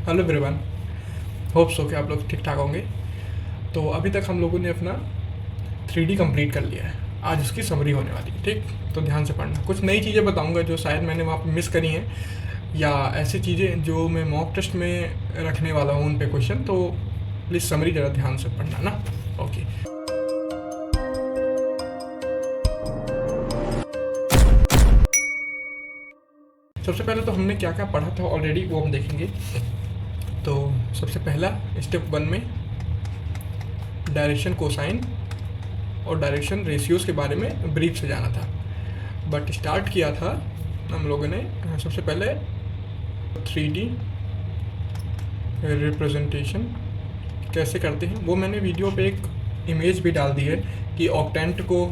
Hello everyone. Hope so कि आप लोग ठीक ठाक होंगे। तो अभी तक हम लोगों ने अपना 3D कंप्लीट कर लिया है। आज उसकी समरी होने वाली है, ठीक। तो ध्यान से पढ़ना, कुछ नई चीज़ें बताऊंगा जो शायद मैंने वहाँ पे मिस करी हैं, या ऐसी चीज़ें जो मैं मॉक टेस्ट में रखने वाला हूँ उन पे क्वेश्चन। तो प्लीज़ समरी ज़रा ध्यान से पढ़ना ना। ओके। सबसे पहले तो हमने क्या क्या पढ़ा था ऑलरेडी वो हम देखेंगे। तो सबसे पहला स्टेप 1 में डायरेक्शन कोसाइन और डायरेक्शन रेशियोज़ के बारे में ब्रीफ से जाना था। बट स्टार्ट किया था हम लोगों ने सबसे पहले 3D रिप्रेजेंटेशन कैसे करते हैं। वो मैंने वीडियो पे एक इमेज भी डाल दी है कि ऑक्टेंट को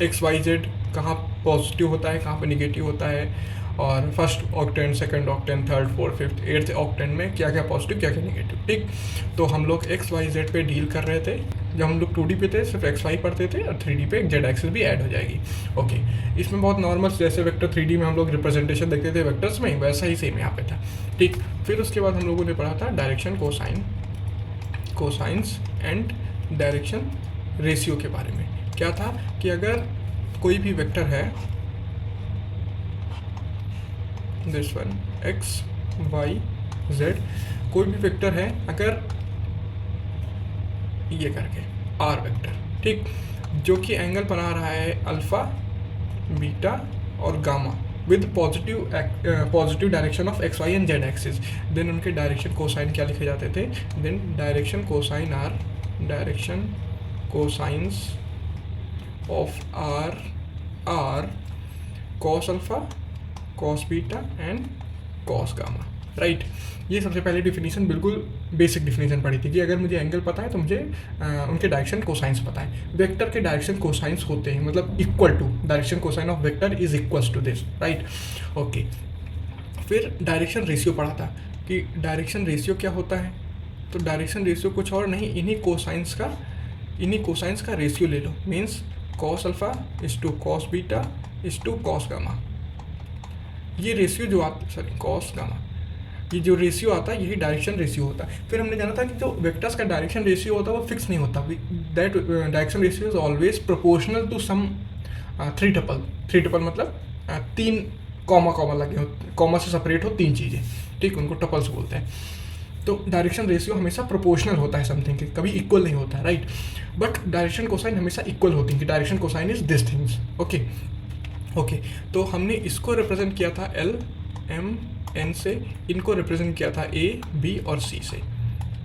XYZ कहाँ पॉजिटिव होता है, कहाँ पे निगेटिव होता है, और first octant, second octant, third, fourth, fifth, eighth octant में क्या क्या पॉजिटिव क्या क्या निगेटिव, ठीक। तो हम लोग XYZ पे डील कर रहे थे। जब हम लोग 2D पे थे सिर्फ XY पढ़ते थे, और 3D पे एक Z एक्सिस भी ऐड हो जाएगी। ओके। इसमें बहुत नॉर्मल, जैसे वेक्टर 3D में हम लोग रिप्रेजेंटेशन देखते थे वेक्टर्स में, वैसा ही सेम यहाँ पे था, ठीक। फिर उसके बाद हम लोगों ने पढ़ा था direction cosine, cosines and direction ratio के बारे में। क्या था कि अगर कोई भी वेक्टर है, दिस वन XYZ, कोई भी वेक्टर है अगर ये करके R वेक्टर, ठीक, जो कि एंगल बना रहा है अल्फ़ा, बीटा और gamma with positive direction of XY and Z axis, then उनके डायरेक्शन कोसाइन क्या लिखे जाते थे, then direction cosine are, direction cosines of are cos alpha, cos beta and cos gamma, right. ये सबसे पहले डिफिनीशन, बिल्कुल बेसिक डिफिनीशन पढ़ी थी कि अगर मुझे एंगल पता है तो मुझे उनके डायरेक्शन कोसाइंस पता है। वेक्टर के डायरेक्शन कोसाइंस होते हैं, मतलब equal to, direction cosine of vector is equals to this, right. Okay. फिर डायरेक्शन रेशियो पढ़ा था कि डायरेक्शन रेशियो क्या होता है। तो डायरेक्शन रेशियो कुछ और नहीं, इन्हीं कोसाइंस का रेशियो ले लो। Means cos alpha is to cos beta is to cos gamma. ये रेशियो जो आता, सॉरी, कॉस गामा, ये जो रेशियो आता है यही डायरेक्शन रेशियो होता है। फिर हमने जाना था कि जो वेक्टर्स का डायरेक्शन रेशियो होता है वो फिक्स नहीं होता। That direction ratio is always proportional to some three tuple मतलब 3 कॉमा लगे हो, कॉमा से सेपरेट हो 3 चीज़ें, ठीक, उनको टपल्स बोलते हैं। तो डायरेक्शन रेशियो हमेशा प्रोपोर्शनल होता है समथिंग के, कभी इक्वल नहीं होता है, राइट। बट डायरेक्शन कोसाइन हमेशा इक्वल होती है कि direction cosine is this things, okay. तो हमने इसको रिप्रेजेंट किया था LMN से, इनको रिप्रेजेंट किया था AB और C से,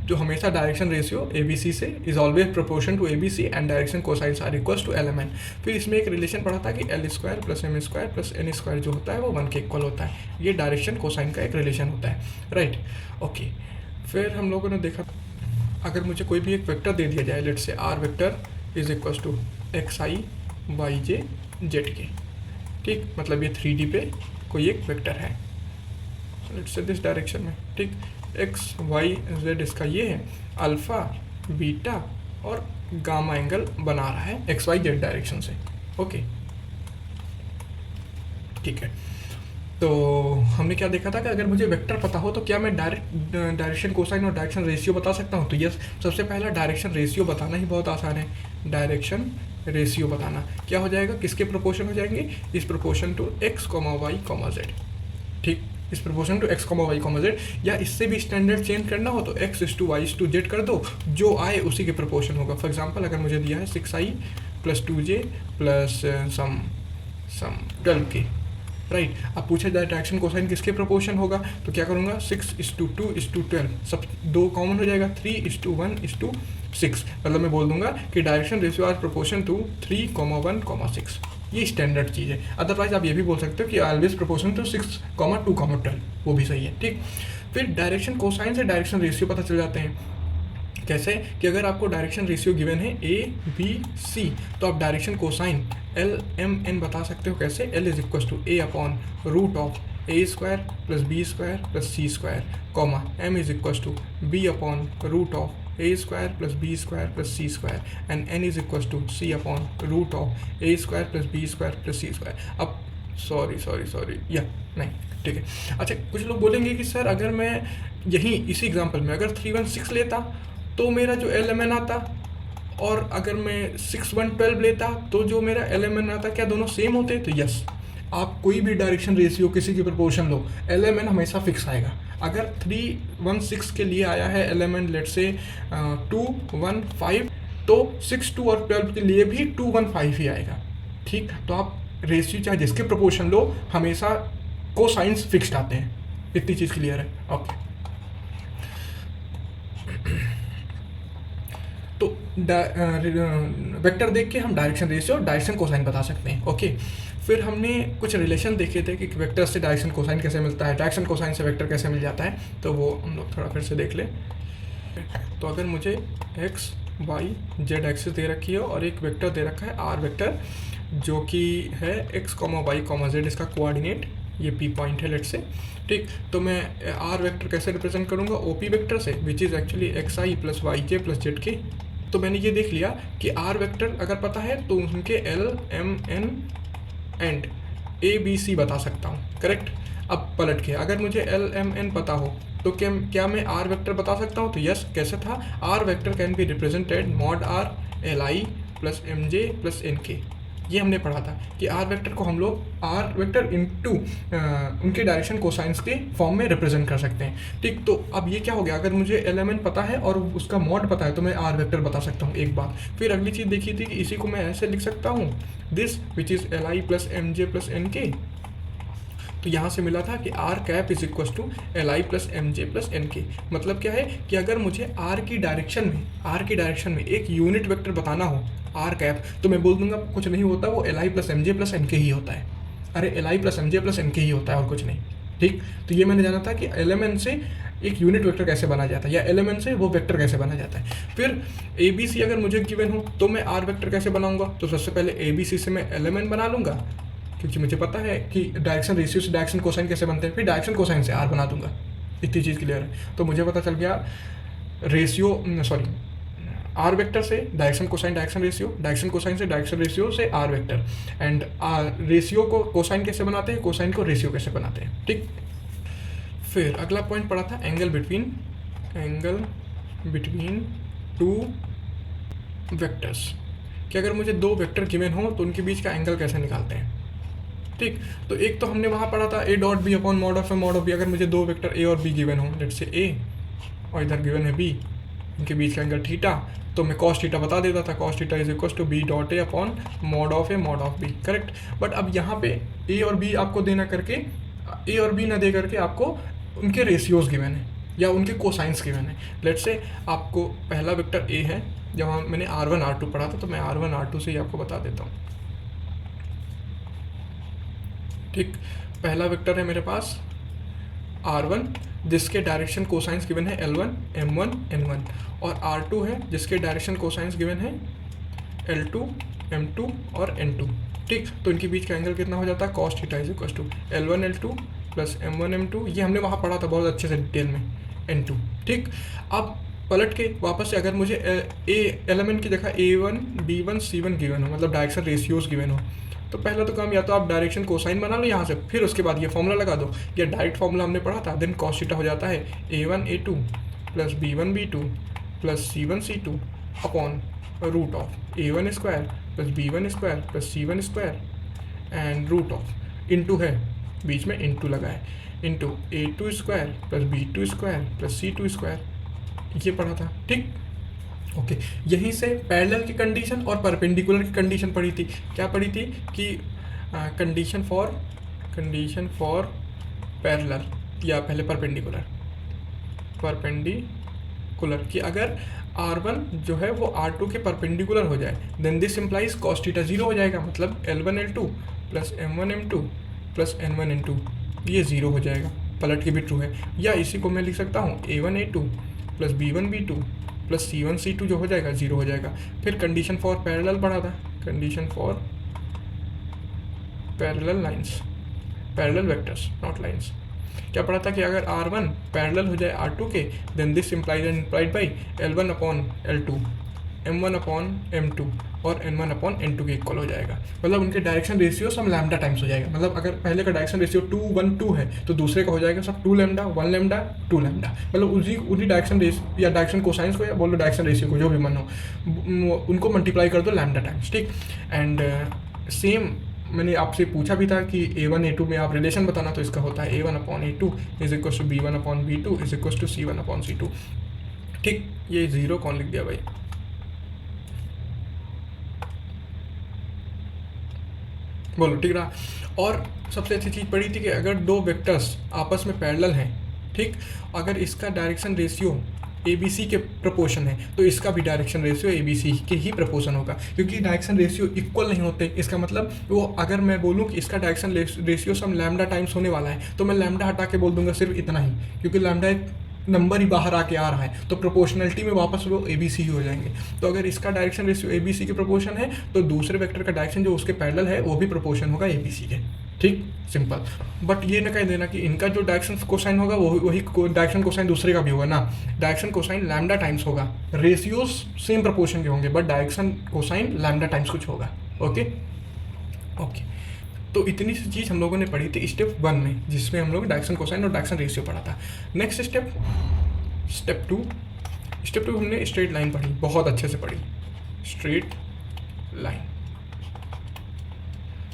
जो हमेशा डायरेक्शन रेशियो ABC से is always proportion to ABC and direction cosines are equals to LMN। फिर इसमें एक रिलेशन पढ़ा था कि L² + M² + N² जो होता है वो 1 के इक्वल होता है। ये डायरेक्शन कोसाइन का एक रिलेशन होता है, राइट। ओके। फिर हम लोगों ने देखा, अगर मुझे कोई भी एक वेक्टर दे दिया जाए, let's say R vector is equals to XI YJ ZK, ठीक, मतलब ये 3D पे कोई एक वेक्टर है, लेट्स से दिस डायरेक्शन में, ठीक। XYZ इसका ये है, अल्फ़ा, बीटा और गामा एंगल बना रहा है XYZ डायरेक्शन से, ओके, ठीक है। तो हमने क्या देखा था कि अगर मुझे वेक्टर पता हो तो क्या मैं डायरेक्ट डायरेक्शन कोसाइन और डायरेक्शन रेशियो बता सकता हूँ। तो यस, सबसे पहला डायरेक्शन रेशियो बताना ही बहुत आसान है। डायरेक्शन रेशियो बताना क्या हो जाएगा, किसके प्रोपोर्शन हो जाएंगे, इस proportion to X, Y, Z, ठीक, इस proportion to X, Y, Z। या इससे भी स्टैंडर्ड चेंज करना हो तो X = Y = Z कर दो, जो आए उसी के प्रोपोर्शन होगा। फॉर एग्जाम्पल अगर मुझे दिया है 6I + 2J + सम 12K, राइट। अब पूछा जाए डायरेक्शन कोसाइन किसके प्रोपोर्शन होगा, तो क्या करूँगा, 6:2:12, सब 2 कॉमन हो जाएगा, 3:1:6, मतलब मैं बोल दूंगा कि direction ratio are proportion to 3:1:6। ये स्टैंडर्ड चीज़ है। अदरवाइज आप ये भी बोल सकते हो कि ऑलवेज प्रोपोर्शन टू 6:2:12, वो भी सही है, ठीक। फिर डायरेक्शन कोसाइन से डायरेक्शन रेशियो पता चल जाते हैं। कैसे कि अगर आपको डायरेक्शन रेशियो गिवन है ABC, तो आप डायरेक्शन कोसाइन LMN बता सकते हो। कैसे, L = A/√A² + B² + C², M = B/√A² + B² + C² and N = C/√A² + B² + C²। अब सॉरी या नहीं, ठीक है। अच्छा, कुछ लोग बोलेंगे कि सर अगर मैं यही इसी एग्जांपल में अगर 316 लेता तो मेरा जो LMN आता, और अगर मैं 6112 लेता तो जो मेरा LMN आता, क्या दोनों सेम होते? तो यस, आप कोई भी डायरेक्शन रेशियो किसी की प्रोपोर्शन लो, LMN हमेशा फिक्स आएगा। अगर 316 के लिए आया है LMN लेट से 215, तो 6, 2 और 12 के लिए भी 215 ही आएगा। ठीक, तो आप रेशियो चाहे जिसके प्रोपोर्शन लो, हमेशा कोसाइंस फिक्स्ड आते हैं। इतनी चीज़ क्लियर है? ओके। तो वेक्टर देख के हम डायरेक्शन रेशियो और डायरेक्शन कोसाइन बता सकते हैं। ओके, फिर हमने कुछ रिलेशन देखे थे कि वेक्टर से डायरेक्शन कोसाइन कैसे मिलता है, डायरेक्शन कोसाइन से वेक्टर कैसे मिल जाता है, तो वो हम लोग थोड़ा फिर से देख लें। तो अगर मुझे एक्स वाई जेड एक्सिस दे रखी है और एक वेक्टर दे रखा है आर वेक्टर, जो कि है x comma y comma z, इसका कोऑर्डिनेट ये पी पॉइंट है लेट से। ठीक, तो मैं आर वेक्टर कैसे रिप्रेजेंट करूँगा? ओपी वेक्टर से, which is actually x i plus y j plus z k. तो मैंने ये देख लिया कि आर वेक्टर अगर पता है तो उनके L M N and A B C बता सकता हूँ, करेक्ट। अब पलट के अगर मुझे एल एम एन पता हो तो क्या मैं आर वेक्टर बता सकता हूँ? तो यस, कैसे था? R vector can be represented mod R l i plus m j plus n k. ये हमने पढ़ा था कि आर वेक्टर को हम लोग आर वेक्टर इनटू उनके डायरेक्शन कोसाइंस के फॉर्म में रिप्रेजेंट कर सकते हैं। ठीक, तो अब ये क्या हो गया? अगर मुझे एलिमेंट पता है और उसका मॉड पता है तो मैं आर वेक्टर बता सकता हूँ एक बात। फिर अगली चीज़ देखी थी कि इसी को मैं ऐसे लिख सकता हूँ, this which is l i plus m j plus n k. तो यहाँ से मिला था कि R cap is equal to l i plus m j plus n k. मतलब क्या है कि अगर मुझे आर की डायरेक्शन में एक यूनिट वेक्टर बताना हो आर कैप, तो मैं बोल दूंगा कुछ नहीं होता, वो l i plus m j plus n k ही होता है। अरे l i plus m j plus n k ही होता है और कुछ नहीं। ठीक, तो ये मैंने जाना था कि एलिमेंट से एक यूनिट वेक्टर कैसे बना जाता है, या एलिमेंट से वो वेक्टर कैसे बना जाता है। फिर ए बी सी अगर मुझे गिवन हो तो मैं आर वेक्टर कैसे बनाऊंगा? तो सबसे पहले ए बी सी से मैं एलिमेंट बना लूँगा, क्योंकि मुझे पता है कि डायरेक्शन रेशियो से डायरेक्शन कोसाइन कैसे बनते हैं। फिर डायरेक्शन कोसाइन से आर बना दूंगा। इतनी चीज़ क्लियर है? तो मुझे पता चल गया आर वेक्टर से direction cosine direction ratio, direction cosine से डायरेक्शन रेशियो से आर वेक्टर, एंड रेशियो को कोसाइन कैसे बनाते हैं, कोसाइन को रेशियो कैसे बनाते हैं। ठीक, फिर अगला पॉइंट पढ़ा था एंगल बिटवीन टू वेक्टर्स, कि अगर मुझे दो वेक्टर गिवन हो तो उनके बीच का एंगल कैसे निकालते हैं। ठीक, तो एक तो हमने वहाँ पढ़ा था A dot B upon mod of B. अगर मुझे दो वेक्टर ए और बी गिवन हो, लेट से ए और इधर गिवन है बी, इनके बीच का एंगल थीटा, तो मैं कॉस थीटा बता देता था, cos theta is equal to B dot A upon mod of B, correct. But अब यहाँ पे ए और बी आपको देना करके, ए और बी ना दे करके आपको उनके रेशियोज गिवन है या उनके कोसाइंस गिवन है। लेट से आपको पहला वेक्टर ए है, जब मैंने R1 R2 पढ़ा था तो मैं R1 R2 से ही आपको बता देता हूँ। ठीक, पहला वेक्टर है मेरे पास R1 जिसके डायरेक्शन कोसाइंस गिवन है L1 M1 N1, और R2 है जिसके डायरेक्शन कोसाइंस गिवन है L2 M2 और N2। ठीक, तो इनके बीच का एंगल कितना हो जाता है? Cos theta is equal to L1 L2 plus M1 M2। ये हमने वहाँ पढ़ा था बहुत अच्छे से डिटेल में, N2। ठीक, अब पलट के वापस से अगर मुझे एलिमेंट की जगह A1 B1 C1 गिवन हो, मतलब डायरेक्शन रेशियोज गिवन हो, तो पहला तो काम या तो आप डायरेक्शन कोसाइन बना लो यहाँ से, फिर उसके बाद ये फॉर्मूला लगा दो। या डायरेक्ट फॉर्मूला हमने पढ़ा था, देन कॉस थीटा हो जाता है A1 A2 plus B1 B2 plus C1 C2 upon root of A1 square plus B1 square plus C1 square and root of into है बीच में इंटू लगा है, into A2 square plus B2 square plus C2 square. ये पढ़ा था। ठीक, okay, यहीं से पैरेलल की कंडीशन और परपेंडिकुलर की कंडीशन पढ़ी थी। क्या पढ़ी थी कि कंडीशन फॉर पैरेलल, या पहले परपेंडिकुलर कि अगर R1 जो है वो R2 के परपेंडिकुलर हो जाए, then this implies cos theta 0 हो जाएगा, मतलब L1 L2 plus M1 M2 plus N1 N2 ये 0 हो जाएगा। पलट के भी ट्रू है। या इसी को मैं लिख सकता हूँ A1 A2 plus B1 B2 plus C1 C2 जो हो जाएगा 0 हो जाएगा। फिर कंडीशन फॉर पैरेलल पढ़ा था, condition for parallel vectors not lines. क्या पढ़ा था कि अगर R1 पैरेलल हो जाए R2 के, then this implied by L1 upon L2 m1 upon m2 और n1 अपॉन n2 के इक्वल हो जाएगा। मतलब उनके डायरेक्शन रेशियो सब लैम्डा टाइम्स हो जाएगा। मतलब अगर पहले का डायरेक्शन रेशियो 2 1 2 है तो दूसरे का हो जाएगा सब 2 लैम्डा 1 लैम्डा 2 लैम्डा। मतलब उसी डायरेक्शन रेशियो या डायरेक्शन कोसाइंस को या बोल लो डायरेक्शन रेशियो को, जो भी मन हो, उनको मल्टीप्लाई कर दो लैम्डा टाइम्स, ठीक। एंड सेम मैंने आपसे पूछा भी था कि a1 a2 में आप रिलेशन बताना, तो इसका होता है a1 upon a2 is equal to b1 upon b2 is equal to c1 upon c2, ठीक। ये जीरो कौन लिख दिया भाई? बोलो, ठीक रहा। और सबसे अच्छी चीज़ पड़ी थी कि अगर दो वेक्टर्स आपस में पैरेलल हैं, ठीक, अगर इसका डायरेक्शन रेशियो ABC के प्रोपोर्शन है तो इसका भी डायरेक्शन रेशियो ABC के ही प्रोपोर्शन होगा, क्योंकि डायरेक्शन रेशियो इक्वल नहीं होते। इसका मतलब वो अगर मैं बोलूँ कि इसका डायरेक्शन रेशियो सम लैम्डा टाइम्स होने वाला है तो मैं लैम्डा हटा के बोल दूंगा सिर्फ इतना ही, क्योंकि लैम्डा एक नंबर ही बाहर आके आ रहा है, तो प्रोपोर्शनलिटी में वापस वो ABC ही हो जाएंगे। तो अगर इसका डायरेक्शन रेशियो ABC के प्रोपोर्शन है तो दूसरे वेक्टर का डायरेक्शन जो उसके पैरेलल है वो भी प्रोपोर्शन होगा ABC के, ठीक, सिंपल। बट ये ना कह देना कि इनका जो डायरेक्शन कोसाइन होगा वही डायरेक्शन कोसाइन दूसरे का भी होगा ना। डायरेक्शन कोसाइन लैम्डा टाइम्स होगा, रेशियोज सेम प्रोपोर्शन के होंगे, but direction cosine lambda times कुछ होगा। ओके ओके, तो इतनी सी चीज़ हम लोगों ने पढ़ी थी स्टेप 1 में, जिसमें हम लोग डायरेक्शन कोसाइन और डायरेक्शन रेशियो पढ़ा था। नेक्स्ट स्टेप 2 हमने स्ट्रेट लाइन पढ़ी, बहुत अच्छे से पढ़ी स्ट्रेट लाइन।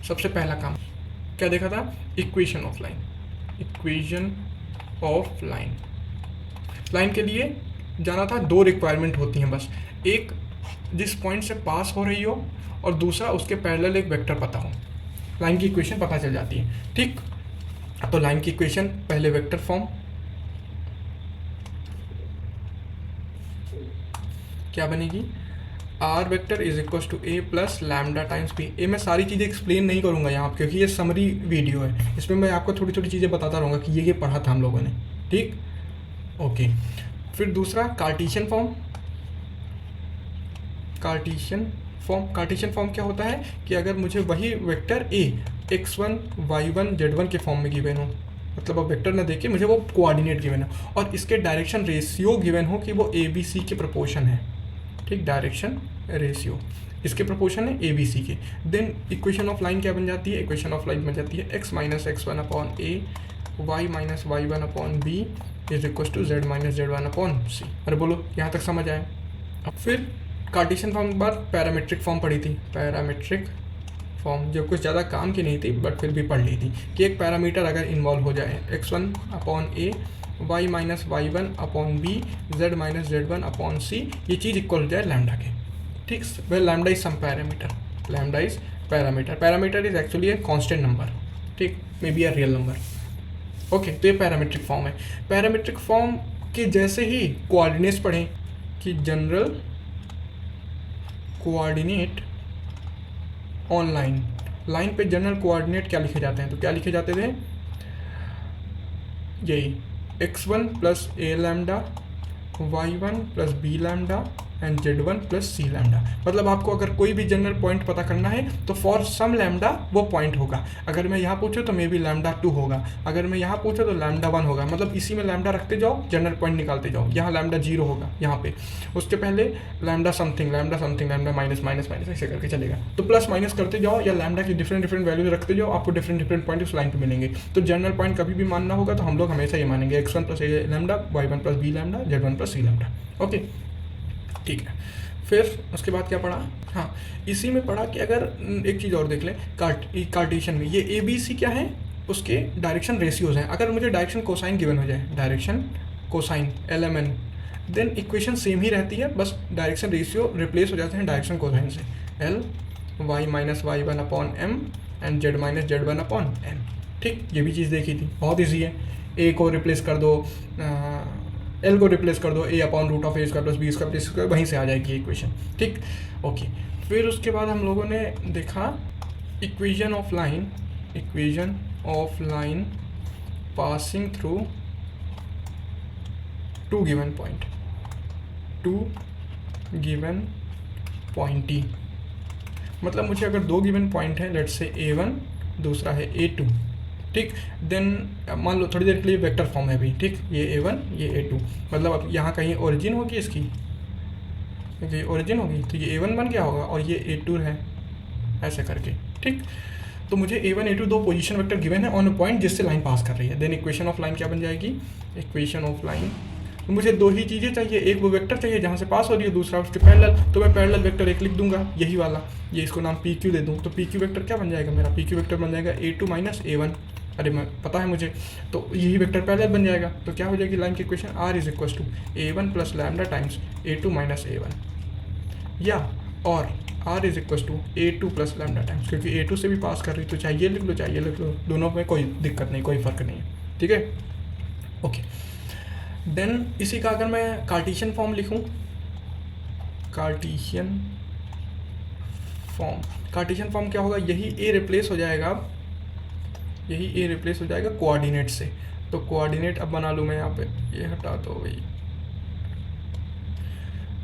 सबसे पहला काम क्या देखा था? Equation of line. लाइन के लिए जाना था, 2 रिक्वायरमेंट होती हैं बस, एक जिस पॉइंट से पास हो रही हो और दूसरा उसके पैरेलल एक वेक्टर पता हो, लाइन की इक्वेशन पता चल जाती है, ठीक। तो लाइन की इक्वेशन पहले वेक्टर फॉर्म क्या बनेगी? R vector is equal to a plus lambda times b. ए मैं सारी चीज़ें एक्सप्लेन नहीं करूँगा यहाँ पर, क्योंकि ये समरी वीडियो है, इसमें मैं आपको थोड़ी थोड़ी चीज़ें बताता रहूँगा कि ये पढ़ा था हम लोगों ने, ठीक। ओके, फिर दूसरा कार्टेशियन फॉर्म क्या होता है कि अगर मुझे वही vector A x1 y1 z1 के फॉर्म में गिवन हो, मतलब अब वेक्टर ना देके मुझे वो कोऑर्डिनेट गिवन हो और इसके डायरेक्शन रेशियो गिवन हो कि वो ABC के प्रोपोर्शन है, ठीक, डायरेक्शन रेशियो इसके प्रोपोर्शन है ABC के, देन इक्वेशन ऑफ लाइन क्या बन जाती है? इक्वेशन ऑफ लाइन बन जाती है x minus x1 upon a y minus y1 upon b is equal to z minus z1 upon c। अरे बोलो, यहाँ तक समझ आए? फिर कार्टेशियन फॉर्म के बाद पैरामीट्रिक फॉर्म पढ़ी थी, पैरामीट्रिक फॉर्म जो कुछ ज़्यादा काम की नहीं थी बट फिर भी पढ़ ली थी कि एक पैरामीटर अगर इन्वॉल्व हो जाए x1 upon a y minus y1 upon b z minus z1 upon c, ये चीज़ इक्वल हो जाए लैम्डा के, ठीक। वह lambda is some parameter is actually a constant number, ठीक, may be a real number. Okay, तो ये पैरामीट्रिक फॉर्म है। पैरामीट्रिक फॉर्म के जैसे ही कोऑर्डिनेट्स पढ़ें कि जनरल कोऑर्डिनेट ऑन लाइन पे जनरल कोऑर्डिनेट क्या लिखे जाते हैं? तो क्या लिखे जाते थे? यही x1 plus a lambda, y1 plus b lambda and z1 plus c lambda. मतलब आपको अगर कोई भी जनरल पॉइंट पता करना है तो फॉर सम लैम्डा वो पॉइंट होगा। अगर मैं यहाँ पूछूँ तो मे बी लैम्डा 2 होगा, अगर मैं यहाँ पूछूँ तो लैम्डा 1 होगा। मतलब इसी में लैम्डा रखते जाओ, जनरल पॉइंट निकालते जाओ। यहाँ लैम्डा 0 होगा यहाँ पे, उसके पहले लैम्डा समथिंग लैम्डा माइनस ऐसे करके चलेगा। तो प्लस माइनस करते जाओ या लैम्डा की डिफरेंट वैल्यूज रखते जाओ, आपको डिफरेंट पॉइंट उस लाइन पर मिलेंगे। तो जनरल पॉइंट कभी भी मानना होगा तो हम लोग हमेशा ये मानेंगे x1 plus a lambda, y1 plus b lambda, z1 plus c lambda. Okay, ठीक है। फिर उसके बाद क्या पढ़ा? हाँ, इसी में पढ़ा कि अगर एक चीज़ और देख लें, कार्टेशियन में ये ABC क्या है? उसके डायरेक्शन रेशियोज हैं। अगर मुझे डायरेक्शन कोसाइन गिवन हो जाए, direction cosine LMN, then equation same ही रहती है, बस डायरेक्शन रेशियो रिप्लेस हो जाते हैं डायरेक्शन कोसाइन से। L y minus y1 upon m and z minus z1 upon m, ठीक। ये भी चीज़ देखी थी, बहुत ईजी है। a को रिप्लेस कर दो, L को रिप्लेस कर दो, a upon root of a square plus b square plus square, वहीं से आ जाएगी इक्वेशन, ठीक। ओके, फिर उसके बाद हम लोगों ने देखा equation of line passing through two given point T। मतलब मुझे अगर 2 गिवन पॉइंट है, लेट्स से A1 दूसरा है A2, ठीक। देन मान लो थोड़ी देर के लिए वेक्टर फॉर्म है अभी, ठीक। ये A1 ये A2, मतलब अब यहाँ कहीं ओरिजिन होगी इसकी, ये ओरिजिन होगी, तो ये A1 बन गया होगा और ये A2 है, ऐसे करके। ठीक, तो मुझे A1 A2 दो पोजीशन वेक्टर गिवन है ऑन अ पॉइंट जिससे लाइन पास कर रही है। देन इक्वेशन ऑफ लाइन क्या बन जाएगी, इक्वेशन ऑफ लाइन, तो मुझे दो ही चीज़ें चाहिए, एक वो वेक्टर चाहिए जहाँ से पास हो रही है, दूसरा उसके पैरेलल, तो मैं पैरेलल वेक्टर एक लिख दूंगा, यही वाला, ये इसको नाम PQ दे दूँ। तो PQ वेक्टर क्या बन जाएगा मेरा, PQ वेक्टर बन जाएगा A2 माइनस A1, अरे मैं पता है मुझे, तो यही वेक्टर पैरेलल बन जाएगा। तो क्या हो जाएगी लाइन की equation, R is equal to A1 plus lambda times A2 minus A1, या और R is equal to A2 plus lambda times, क्योंकि A2 से भी पास कर रही, तो चाहे ये लिख लो चाहे ये लिख लो, दोनों में कोई दिक्कत नहीं, कोई फ़र्क नहीं है। ठीक है, ओके। देन इसी का अगर मैं कार्टेशियन फॉर्म लिखूं, कार्टेशियन फॉर्म क्या होगा, यही A रिप्लेस हो जाएगा, अब यही A रिप्लेस हो जाएगा कोऑर्डिनेट से। तो कोऑर्डिनेट अब बना लूँ मैं यहाँ पे, ये हटा दो भाई,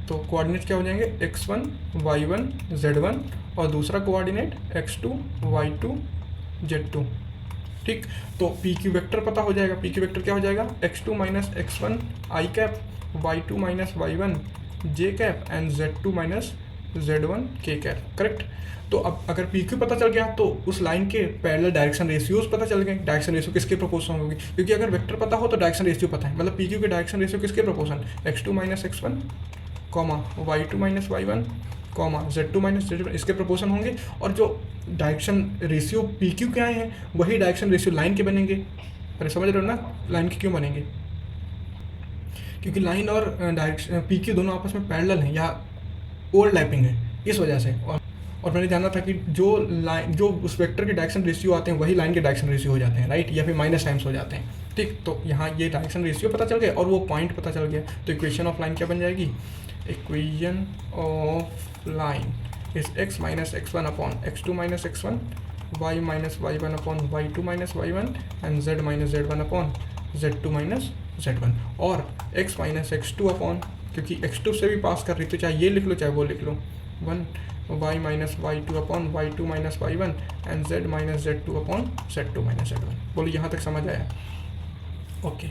तो कोऑर्डिनेट क्या हो जाएंगे, x1 y1 z1 और दूसरा कोऑर्डिनेट x2 y2 z2। ठीक, तो PQ वेक्टर पता हो जाएगा, PQ वेक्टर क्या हो जाएगा, x2 minus x1 i cap, y2 minus y1 j cap and z2 minus z1 k cap, correct. तो अब अगर PQ पता चल गया तो उस लाइन के पैरेलल डायरेक्शन रेशियोज पता चल गए, डायरेक्शन रेशियो किसके प्रोपोर्शन होगी, क्योंकि अगर वेक्टर पता हो तो डायरेक्शन रेशियो पता है, मतलब PQ के डायरेक्शन रेशियो किसके proportion, x2 minus x1 comma y2 minus y1 comma z2 minus z1, इसके प्रोपोर्शन होंगे। और जो डायरेक्शन रेशियो PQ के आए हैं वही डायरेक्शन रेशियो लाइन के बनेंगे। अरे समझ रहे हो ना, लाइन के क्यों बनेंगे, क्योंकि लाइन और डायरेक्शन PQ दोनों आपस में पैरेलल हैं या ओवरलैपिंग है, इस वजह से। और मैंने जाना था कि जो लाइन, जो उस वेक्टर के डायरेक्शन रेशियो आते हैं वही लाइन के डायरेक्शन रेशियो हो जाते हैं, राइट, या फिर माइनस टाइम्स हो जाते हैं। ठीक, तो यहाँ ये डायरेक्शन रेशियो पता चल गया और वो पॉइंट पता चल गया, तो इक्वेशन ऑफ लाइन क्या बन जाएगी, equation of line is x minus x1 upon x2 minus x1, y minus y1 upon y2 minus y1 and z minus z1 upon z2 minus z1, और x माइनस x2 अपॉन, क्योंकि x2 से भी पास कर रही तो चाहे ये लिख लो चाहे वो लिख लो, 1 y minus y2 upon y2 minus y1 and z minus z2 upon z2 minus z1। बोलो यहाँ तक समझ आया, ओके।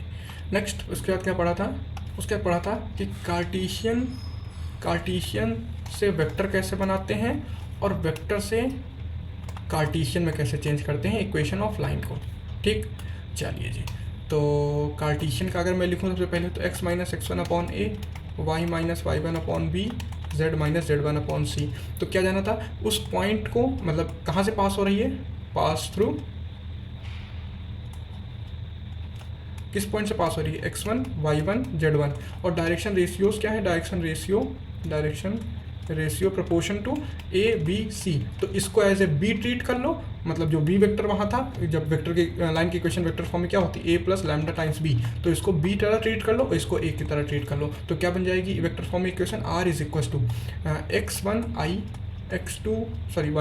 नेक्स्ट उसके बाद क्या पढ़ा था, उसके बाद पढ़ा था कि कार्टेशियन से वेक्टर कैसे बनाते हैं और वेक्टर से कार्टेशियन में कैसे चेंज करते हैं इक्वेशन ऑफ लाइन को। ठीक, चलिए जी, तो कार्टेशियन का अगर मैं लिखूँ सबसे पहले तो x minus x1 upon a, y minus y1 upon b, z minus z1 upon c। तो क्या जाना था, उस पॉइंट को मतलब कहाँ से पास हो रही है, पास थ्रू, किस पॉइंट से पास हो रही है, x1 y1 z1, और डायरेक्शन रेशियोज क्या है, direction ratio proportion to a b c। तो इसको एज ए b ट्रीट कर लो, मतलब जो b वेक्टर वहाँ था, जब वेक्टर की लाइन की इक्वेशन वेक्टर फॉर्म में क्या होती है, a plus lambda times b, तो इसको b तरह ट्रीट कर लो और इसको a की तरह ट्रीट कर लो। तो क्या बन जाएगी वेक्टर फॉर्म में equation, r is equal to x1 i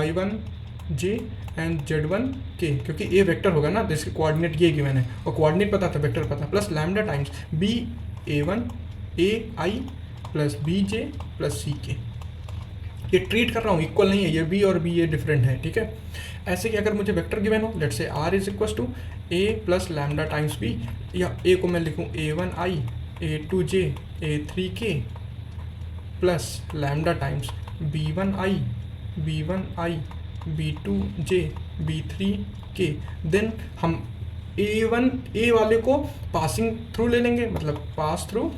y1 j and z1 k, क्योंकि a वेक्टर होगा ना तो इसके कोऑर्डिनेट ये गिवन है और कोऑर्डिनेट पता था, वेक्टर पता, plus lambda times b a1 a i plus b j plus c k। ये ट्रीट कर रहा हूँ, इक्वल नहीं है, ये b और b ये डिफरेंट है। ठीक है, ऐसे कि अगर मुझे वेक्टर गिवन हो, let's say r is equal to a plus lambda times b, या a को मैं लिखूँ a1 i a2 j a3 k plus lambda times b1 i b2 j b3 k। Then हम a वाले को passing through ले लेंगे, मतलब पास थ्रू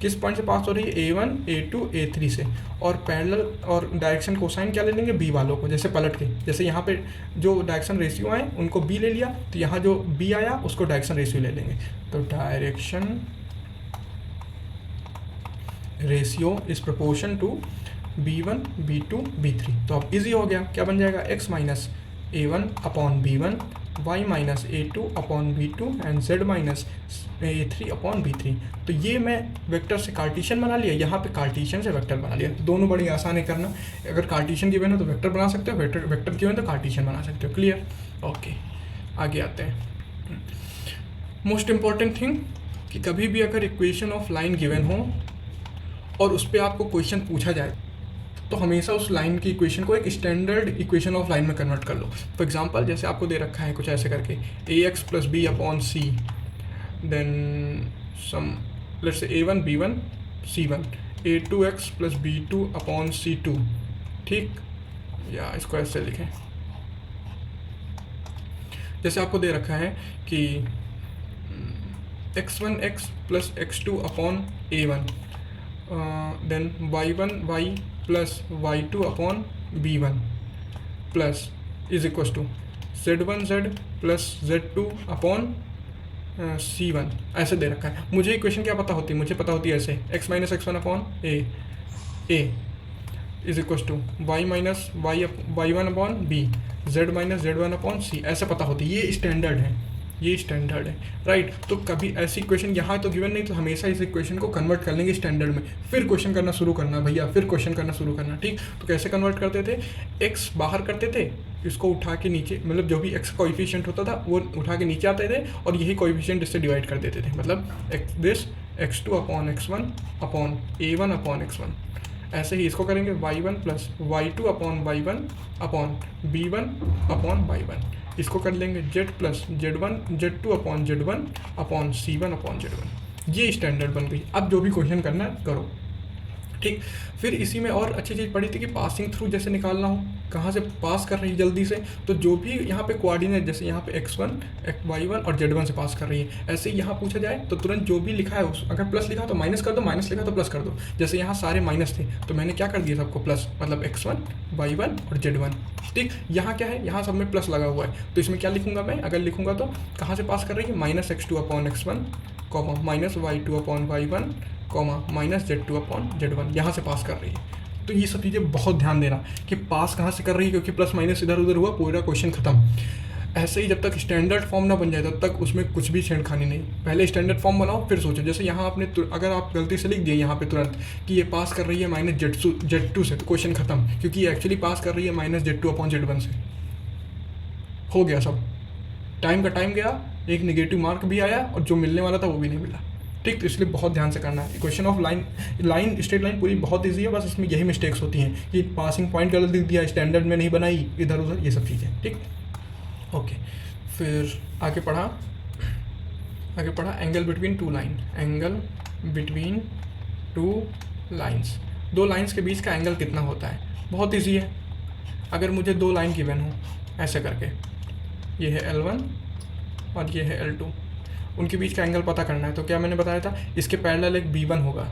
किस पॉइंट से पास हो रही है, a1 a2 a3 से, और पैरेलल और डायरेक्शन कोसाइन क्या ले लेंगे, b वालों को, जैसे पलट के, जैसे यहाँ पे जो डायरेक्शन रेशियो आए उनको b ले लिया, तो यहाँ जो b आया उसको डायरेक्शन रेशियो ले लेंगे। तो direction ratio is proportion to b1 b2 b3। तो अब इजी हो गया, क्या बन जाएगा, x minus a1 upon b1, y minus a2 upon b2 and z minus a3 upon b3। तो ये मैं वेक्टर से कार्टेशियन बना लिया, यहाँ पे कार्टेशियन से वेक्टर बना लिया। दोनों बड़ी आसान है करना, अगर कार्टेशियन गिवन है तो वेक्टर बना सकते हो, वेक्टर गिवन है तो कार्टेशियन बना सकते हो। Clear, okay. आगे आते हैं, मोस्ट इम्पॉर्टेंट थिंग कि कभी भी अगर इक्वेशन ऑफ लाइन गिवन हो और उस पर आपको क्वेश्चन पूछा जाए तो हमेशा उस लाइन की इक्वेशन को एक स्टैंडर्ड इक्वेशन ऑफ लाइन में कन्वर्ट कर लो। फॉर एग्जांपल जैसे आपको दे रखा है कुछ ऐसे करके ax plus B upon C, then some let's say A1 B1 C1 A2x plus B2 upon C2, ठीक, या इसको ऐसे लिखें, जैसे आपको दे रखा है कि x1x plus x2 upon A1, then y1y plus y2 upon B1 plus is equal to z1z plus z2 upon C1, ऐसे दे रखा है। मुझे इक्वेशन क्या पता होती है, मुझे पता होती है ऐसे x minus x one upon a is equal to y minus y one upon b, z minus z1 upon c, ऐसे पता होती है। ये स्टैंडर्ड है, ये स्टैंडर्ड है, राइट। तो कभी ऐसी इक्वेशन यहाँ तो गिवन नहीं, तो हमेशा इस इक्वेशन को कन्वर्ट कर लेंगे स्टैंडर्ड में, फिर क्वेश्चन करना शुरू करना भैया, फिर क्वेश्चन करना शुरू करना, ठीक। तो कैसे कन्वर्ट करते थे, x बाहर करते थे, इसको उठा के नीचे, मतलब जो भी x कोएफिशिएंट होता था वो उठा के नीचे आते थे, और यही कोएफिशिएंट इससे डिवाइड कर देते थे, मतलब x2 upon x1 upon a1 upon x1। ऐसे ही इसको करेंगे y1 plus y2 upon y1 upon b1 upon y1, इसको कर लेंगे z plus z2 upon z1 upon c1 upon z1। ये स्टैंडर्ड बन गई। अब जो भी क्वेश्चन करना है करो, ठीक। फिर इसी में और अच्छी चीज़ पढ़ी थी कि पासिंग थ्रू जैसे निकालना हो, कहाँ से पास कर रही है जल्दी से, तो जो भी यहाँ पे कोऑर्डिनेट, जैसे यहाँ पे x1 y1 और z1 से पास कर रही है, ऐसे ही यहाँ पूछा जाए तो तुरंत जो भी लिखा है उस, अगर प्लस लिखा तो माइनस कर दो, माइनस लिखा तो प्लस कर दो। जैसे यहाँ सारे माइनस थे तो मैंने क्या कर दिया सबको प्लस, मतलब x1 y1 और z1, ठीक। यहाँ क्या है, यहाँ सब में प्लस लगा हुआ है, तो इसमें क्या लिखूंगा मैं, अगर लिखूंगा तो कहाँ से पास कर रही है, minus x2 upon x1 comma minus y2 upon y1 comma minus z2 upon z1, यहाँ से पास कर रही है। तो ये सब चीज़ें बहुत ध्यान देना कि पास कहाँ से कर रही है, क्योंकि प्लस माइनस इधर उधर हुआ, पूरा क्वेश्चन खत्म। ऐसे ही जब तक स्टैंडर्ड फॉर्म ना बन जाए तब तक उसमें कुछ भी छेड़खानी नहीं, पहले स्टैंडर्ड फॉर्म बनाओ फिर सोचो। जैसे यहाँ आपने अगर आप गलती से लिख दिए यहाँ पे तुरंत कि ये पास कर रही है माइनस z2 से, तो क्वेश्चन खत्म, क्योंकि ये एक्चुअली पास कर रही है माइनस z2 अपॉन z1 से। हो गया सब, टाइम का टाइम गया, एक नेगेटिव मार्क भी आया और जो मिलने वाला था वो भी नहीं मिला, ठीक। तो इसलिए बहुत ध्यान से करना है। Equation of line straight line पूरी बहुत ईजी है, बस इसमें यही मिस्टेक्स होती हैं कि पासिंग पॉइंट गलत लिख दिया, स्टैंडर्ड में नहीं बनाई, इधर उधर ये सब चीज़ें, ठीक। ओके, फिर आगे पढ़ा angle between two line, angle between two lines, दो लाइन्स के बीच का एंगल कितना होता है। बहुत ईजी है, अगर मुझे दो लाइन गिवन हो ऐसे करके, ये है L1 और ये है L2, उनके बीच का एंगल पता करना है। तो क्या मैंने बताया था, इसके पैरेलल एक B1 होगा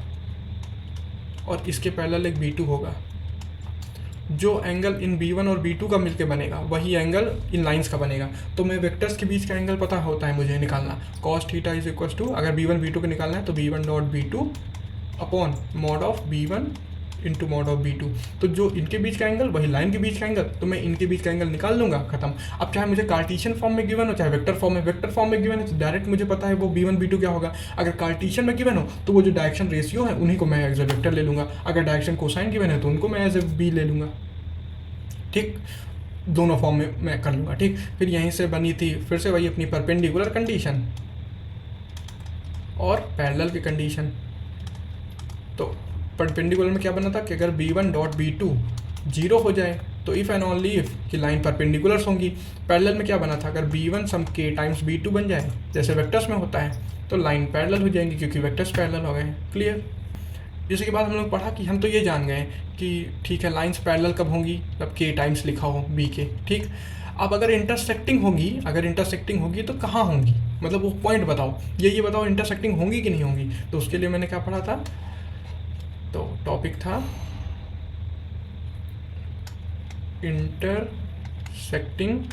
और इसके पैरेलल एक B2 होगा। जो एंगल इन B1 और B2 का मिलके बनेगा वही एंगल इन लाइंस का बनेगा। तो मैं वेक्टर्स के बीच का एंगल पता होता है मुझे निकालना, cos theta is equal to, अगर B1 B2 को निकालना है तो B1 dot B2 upon mod of B1 into mod of B2। तो जो इनके बीच का एंगल वही लाइन के बीच का एंगल, तो मैं इनके बीच का एंगल निकाल लूँगा, खत्म। अब चाहे मुझे कार्टेशियन फॉर्म में गिवन हो चाहे वेक्टर फॉर्म में, वेक्टर फॉर्म में गिवन है तो डायरेक्ट मुझे पता है वो B1 B2 क्या होगा। अगर कार्टेशियन में गिवन हो तो वो जो डायरेक्शन रेशियो है उन्हीं को मैं एज ए वेक्टर ले लूँगा, अगर डायरेक्शन कोसाइन गिवन है तो उनको मैं एज ए बी ले लूँगा, ठीक। दोनों फॉर्म में मैं कर लूँगा, ठीक। फिर यहीं से बनी थी फिर से वही अपनी परपेंडिकुलर कंडीशन और पैरेलल की कंडीशन। तो परपेंडिकुलर में क्या बना था कि अगर B1 डॉट B2 जीरो हो जाए तो इफ़ एंड ओनली इफ कि लाइन परपेंडिकुलर्स होंगी। पैरेलल में क्या बना था, अगर B1 सम K टाइम्स B2 बन जाए जैसे वेक्टर्स में होता है तो लाइन पैरेलल हो जाएंगी क्योंकि वेक्टर्स पैरेलल हो गए हैं। क्लियर। इसके बाद हम लोग पढ़ा कि हम तो ये जान गए कि ठीक है लाइंस पैरेलल कब होंगी, जब K टाइम्स लिखा हो B के, ठीक। अब अगर इंटरसेक्टिंग होगी तो कहाँ होंगी, मतलब वो पॉइंट बताओ, ये बताओ इंटरसेक्टिंग होंगी कि नहीं होंगी। तो उसके लिए मैंने क्या पढ़ा था, तो टॉपिक था इंटरसेक्टिंग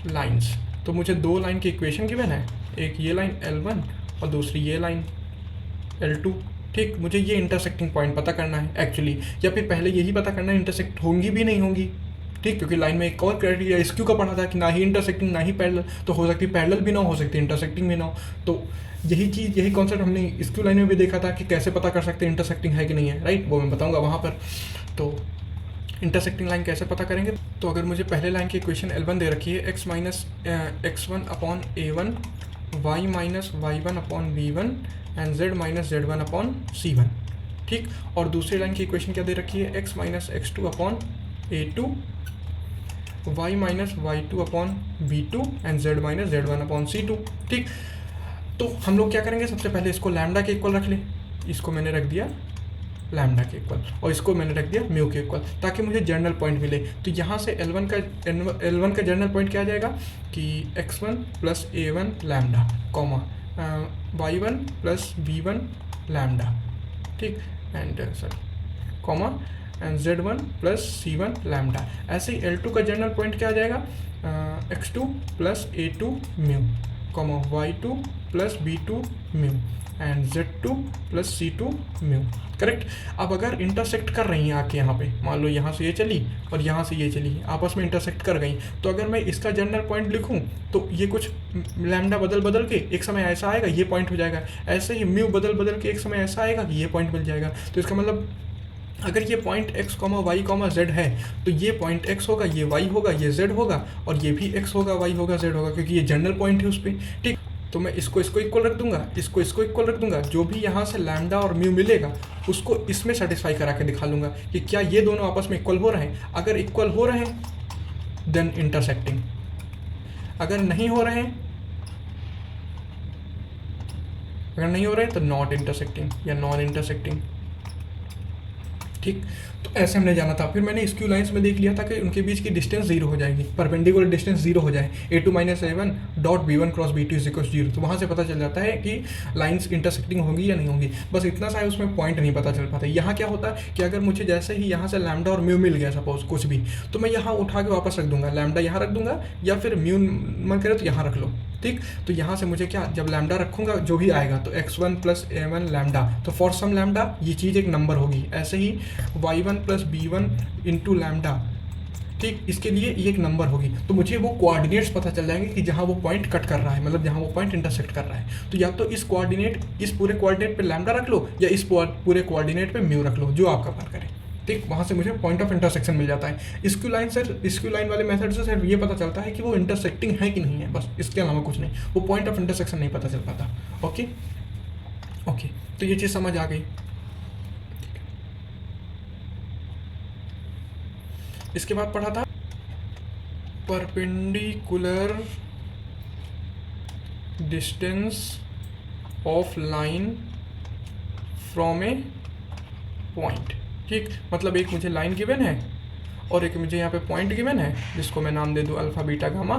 लाइंस। तो मुझे दो लाइन की इक्वेशन गिवन है, एक ये लाइन L1 और दूसरी ये लाइन L2, ठीक। मुझे ये इंटरसेक्टिंग पॉइंट पता करना है एक्चुअली, या फिर पहले यही पता करना है इंटरसेक्ट होंगी भी नहीं होंगी, ठीक। क्योंकि लाइन में एक और क्राइटेरिया SQ का पढ़ा था कि ना ही इंटरसेक्टिंग ना ही पैरेलल, तो हो सकती है पैरेलल भी ना हो सकती इंटरसेक्टिंग भी ना हो। तो यही कॉन्सेप्ट हमने SQ लाइन में भी देखा था कि कैसे पता कर सकते हैं इंटरसेक्टिंग है कि नहीं है, राइट। वो मैं बताऊंगा वहाँ पर। तो इंटरसेक्टिंग लाइन कैसे पता करेंगे, तो अगर मुझे पहले लाइन की इक्वेशन L1 दे रखी है x minus x1 upon A1 y minus y1 upon B1 and z minus z1 upon C1, ठीक। और दूसरी लाइन की इक्वेशन क्या दे रखी है, x minus x2 upon A2 y minus y2 upon B2 and z minus z1 upon C2, ठीक। तो हम लोग क्या करेंगे, सबसे पहले इसको लैम्डा के इक्वल रख ले, इसको मैंने रख दिया लैम्डा के इक्वल और इसको मैंने रख दिया म्यू के इक्वल, ताकि मुझे जनरल पॉइंट मिले। तो यहाँ से L1 का जनरल पॉइंट क्या आ जाएगा कि x1 plus a1 lambda comma y1 plus b1 lambda, ठीक, and sorry comma and z1 plus c1 lambda. ऐसे ही L2 का जनरल पॉइंट क्या आ जाएगा, x2 plus a2 mu comma y2 plus b2 mu and z2 plus c2 mu. Correct. अब अगर intersect कर रही हैं आके यहाँ पे, मान लो यहाँ से ये चली और यहाँ से ये चली, आपस में इंटरसेक्ट कर गई, तो अगर मैं इसका जनरल पॉइंट लिखूँ तो ये कुछ लैम्डा बदल बदल के एक समय ऐसा आएगा ये पॉइंट हो जाएगा, ऐसे ही म्यू बदल बदल के एक समय ऐसा आएगा कि ये पॉइंट मिल जाएगा। तो इसका मतलब अगर ये पॉइंट x, y, z है तो ये पॉइंट x होगा, ये y होगा, ये z होगा और ये भी x होगा, y होगा, z होगा, क्योंकि ये जनरल पॉइंट है उस पर। ठीक, तो मैं इसको इक्वल रख दूंगा, इसको इक्वल रख दूंगा, जो भी यहाँ से लैम्डा और म्यू मिलेगा उसको इसमें सेटिस्फाई करा के दिखा लूँगा कि क्या ये दोनों आपस में इक्वल हो रहे हैं। अगर इक्वल हो रहे हैं देन इंटरसेक्टिंग, अगर नहीं हो रहे हैं तो नॉट इंटरसेक्टिंग या नॉन इंटरसेक्टिंग। ठीक, तो ऐसे हमने जाना था। फिर मैंने स्क्यू लाइंस में देख लिया था कि उनके बीच की डिस्टेंस जीरो हो जाएगी, परपेंडिकुलर डिस्टेंस जीरो हो जाए, a2 minus a1 dot b1 cross b2 is equal 0। तो वहाँ से पता चल जाता है कि लाइंस इंटरसेक्टिंग होगी या नहीं होगी। बस इतना सा है, उसमें पॉइंट नहीं पता चल पाता। यहाँ क्या होता है कि अगर मुझे जैसे ही यहाँ से लैम्डा और म्यू मिल गया सपोज कुछ भी, तो मैं यहाँ उठा के वापस रख दूंगा, लैम्डा यहाँ रख दूंगा या फिर म्यू मन करे तो यहाँ रख लो। ठीक, तो यहाँ से मुझे क्या, जब लैम्डा रखूंगा जो भी आएगा तो x1 प्लस a1 लैम्डा, तो फॉर सम लैम्डा ये चीज़ एक नंबर होगी। ऐसे ही y1 plus b1 into lambda, ठीक, इसके लिए ये एक नंबर होगी। तो मुझे वो कोऑर्डिनेट्स पता चल जाएंगे कि जहाँ वो पॉइंट कट कर रहा है, मतलब जहाँ वो पॉइंट इंटरसेक्ट कर रहा है। तो या तो इस पूरे कोऑर्डिनेट पे लैम्डा रख लो या इस पूरे कोऑर्डिनेट पे म्यू रख लो, जो आपका मन करे। ठीक, वहाँ से मुझे पॉइंट ऑफ इंटरसेक्शन मिल जाता है। स्क्यू लाइन वाले मेथड से सिर्फ ये पता चलता है कि वो इंटरसेक्टिंग है कि नहीं है, बस इसके अलावा कुछ नहीं। वो पॉइंट ऑफ इंटरसेक्शन नहीं पता चल पाता। ओके, तो ये चीज़ समझ आ गई। इसके बाद पढ़ा था perpendicular distance of line from A point. ठीक, मतलब एक मुझे लाइन गिवन है और एक मुझे यहाँ पे पॉइंट गिवन है जिसको मैं नाम दे दूँ अल्फ़ा बीटा गामा,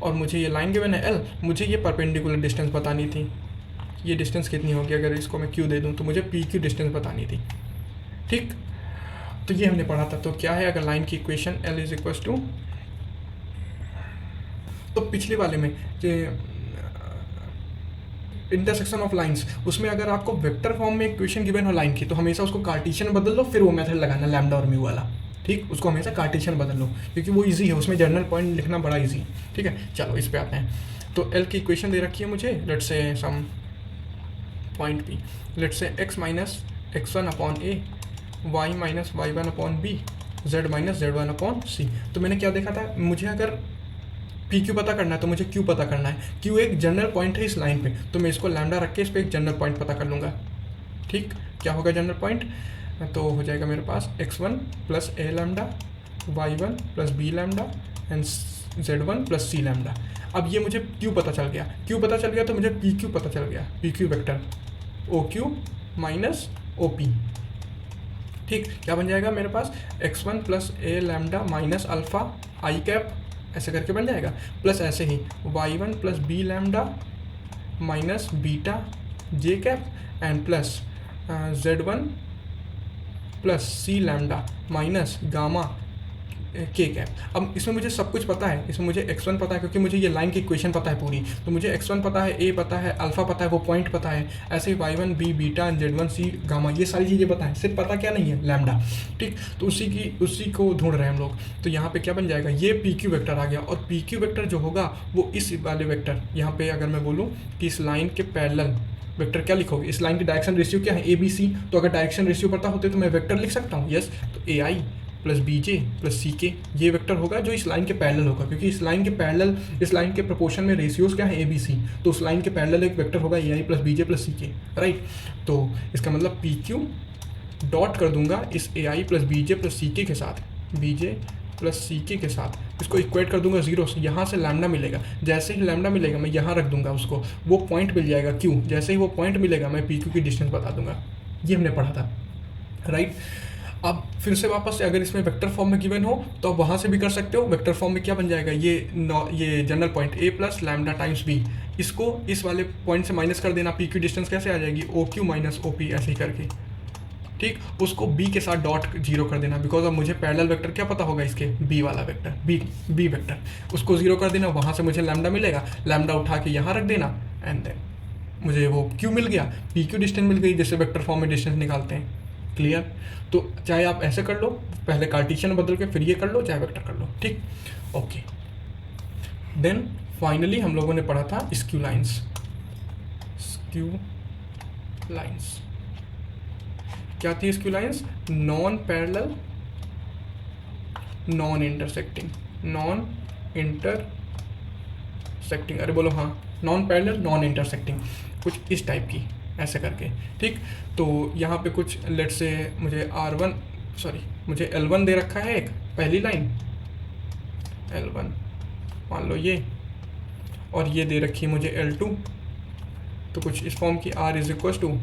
और मुझे ये लाइन गिवन है L। मुझे ये परपेंडिकुलर डिस्टेंस बतानी थी, ये डिस्टेंस कितनी होगी, अगर इसको मैं Q दे दूँ तो मुझे PQ डिस्टेंस बतानी थी। ठीक, तो ये हमने पढ़ा था। तो क्या है, अगर लाइन की equation L is equal to, तो पिछले वाले में इंटरसेक्शन ऑफ लाइंस, उसमें अगर आपको वेक्टर फॉर्म में इक्वेशन गिवन हो लाइन की तो हमेशा उसको कार्टेशियन बदल लो, फिर वो मेथड लगाना लैम्डा और म्यू वाला। ठीक, उसको हमेशा कार्टेशियन बदल लो क्योंकि वो इजी है, उसमें जनरल पॉइंट लिखना बड़ा इजी है। ठीक है, चलो इस पे आते हैं। तो एल की इक्वेशन दे रखी है मुझे, let's say some point P, let's say x minus x1 upon a, y minus y1 upon b, z minus z1 upon c. तो मैंने क्या देखा था, मुझे अगर पी क्यू पता करना है तो मुझे क्यू पता करना है। क्यू एक जनरल पॉइंट है इस लाइन पे, तो मैं इसको लैम्डा रख के इस पर एक जनरल पॉइंट पता कर लूँगा। ठीक, क्या होगा जनरल पॉइंट, तो हो जाएगा मेरे पास x1 plus A lambda, y1 plus B lambda and z1 plus C lambda. अब ये मुझे क्यू पता चल गया, तो मुझे पी क्यू पता चल गया, P Q vector O Q minus O P. ठीक, क्या बन जाएगा मेरे पास, x1 plus A lambda minus alpha i cap, ऐसे करके बन जाएगा, प्लस ऐसे ही y1 plus B lambda minus beta j cap and plus z1 plus C lambda minus gamma k cap. अब इसमें मुझे सब कुछ पता है, इसमें मुझे x1 पता है क्योंकि मुझे ये लाइन की इक्वेशन पता है पूरी, तो मुझे x1 पता है, a पता है, अल्फ़ा पता है, वो पॉइंट पता है, ऐसे ही y1 b beta z1 c gamma, ये सारी चीज़ें पता है, सिर्फ पता क्या नहीं है, लैम्डा। ठीक, तो उसी को ढूंढ रहे हैं हम लोग। तो यहाँ पे क्या बन जाएगा, ये पी क्यू वेक्टर आ गया, और पी क्यू वेक्टर जो होगा वो इस वाले वेक्टर, यहाँ पे अगर मैं बोलूँ कि इस लाइन के पैरेलल वेक्टर क्या लिखोगे, इस लाइन की डायरेक्शन रेशियो क्या है, ए बी सी। तो अगर डायरेक्शन रेशियो पता होते तो मैं वेक्टर लिख सकता हूँ, यस। तो ए आई प्लस बी जे प्लस सी के, ये वेक्टर होगा जो इस लाइन के पैरेलल होगा, क्योंकि इस लाइन के प्रोपोर्शन में रेशियोज क्या है, ए बी सी। तो उस लाइन के पैरेलल एक वेक्टर होगा ए आई प्लस बी जे प्लस सी के, राइट। तो इसका मतलब पी क्यू डॉट कर दूंगा इस ए आई प्लस बी जे प्लस सी के साथ, बी जे प्लस सी के साथ, इसको इक्वेट कर दूंगा 0 से, यहाँ से लैम्डा मिलेगा, जैसे ही लैम्डा मिलेगा मैं यहाँ रख दूंगा उसको, वो पॉइंट मिल जाएगा क्यू, जैसे ही वो पॉइंट मिलेगा मैं पी क्यू की डिस्टेंस बता दूंगा। ये हमने पढ़ा था, राइट। अब फिर से वापस से अगर इसमें वेक्टर फॉर्म में गिवन हो तो आप वहाँ से भी कर सकते हो। वेक्टर फॉर्म में क्या बन जाएगा, ये general point a plus lambda times b, इसको इस वाले पॉइंट से माइनस कर देना, पी क्यू डिस्टेंस कैसे आ जाएगी, O Q minus O P, ऐसे ही करके, ठीक। उसको b के साथ डॉट 0 कर देना, बिकॉज अब मुझे पैरेलल वेक्टर क्या पता होगा इसके, b वाला वेक्टर, b वेक्टर, उसको 0 कर देना, वहाँ से मुझे लैम्डा मिलेगा, लैम्डा उठा के यहाँ रख देना, एंड देन मुझे वो q मिल गया, पी क्यू डिस्टेंस मिल गई, जैसे वेक्टर फॉर्म में डिस्टेंस निकालते हैं। क्लियर। तो चाहे आप ऐसे कर लो, पहले कार्टेशियन बदल के फिर ये कर लो, चाहे वेक्टर कर लो, ठीक। ओके, देन फाइनली हम लोगों ने पढ़ा था स्क्यू लाइंस। स्क्यू लाइंस क्या थी skew lines, non parallel non intersecting, non intersecting, अरे बोलो हाँ, नॉन पैरेलल नॉन इंटरसेक्टिंग, कुछ इस टाइप की, ऐसे करके, ठीक। तो यहाँ पे कुछ लेट से मुझे मुझे L1 दे रखा है, एक पहली लाइन L1 मान लो ये, और ये दे रखी है मुझे L2, तो कुछ इस फॉर्म की R is equal to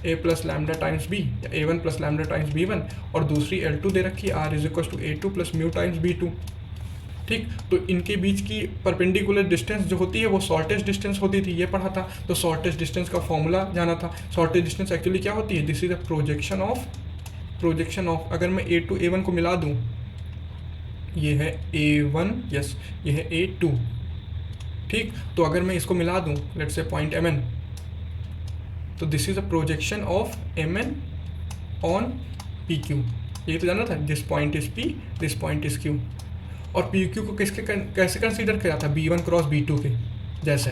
a plus lambda times b या a1 plus lambda times b1, और दूसरी L2 दे रखी है R is equal to a2 plus mu times b2, ठीक। तो इनके बीच की परपेंडिकुलर डिस्टेंस जो होती है वो शॉर्टेस्ट डिस्टेंस होती थी, ये पढ़ा था। तो शॉर्टेस्ट डिस्टेंस का फॉर्मूला जाना था। शॉर्टेस्ट डिस्टेंस एक्चुअली क्या होती है, this is the projection of, अगर मैं a टू a1 को मिला दूँ, ये है a1, यस ये है a2, ठीक। तो अगर मैं इसको मिला दूँ लेट से पॉइंट mn, तो this is a projection of mn on pq, ये तो जाना था, this point is p, this point is q। और पी क्यू को कैसे कंसीडर करा था, b1 क्रॉस b2 के जैसे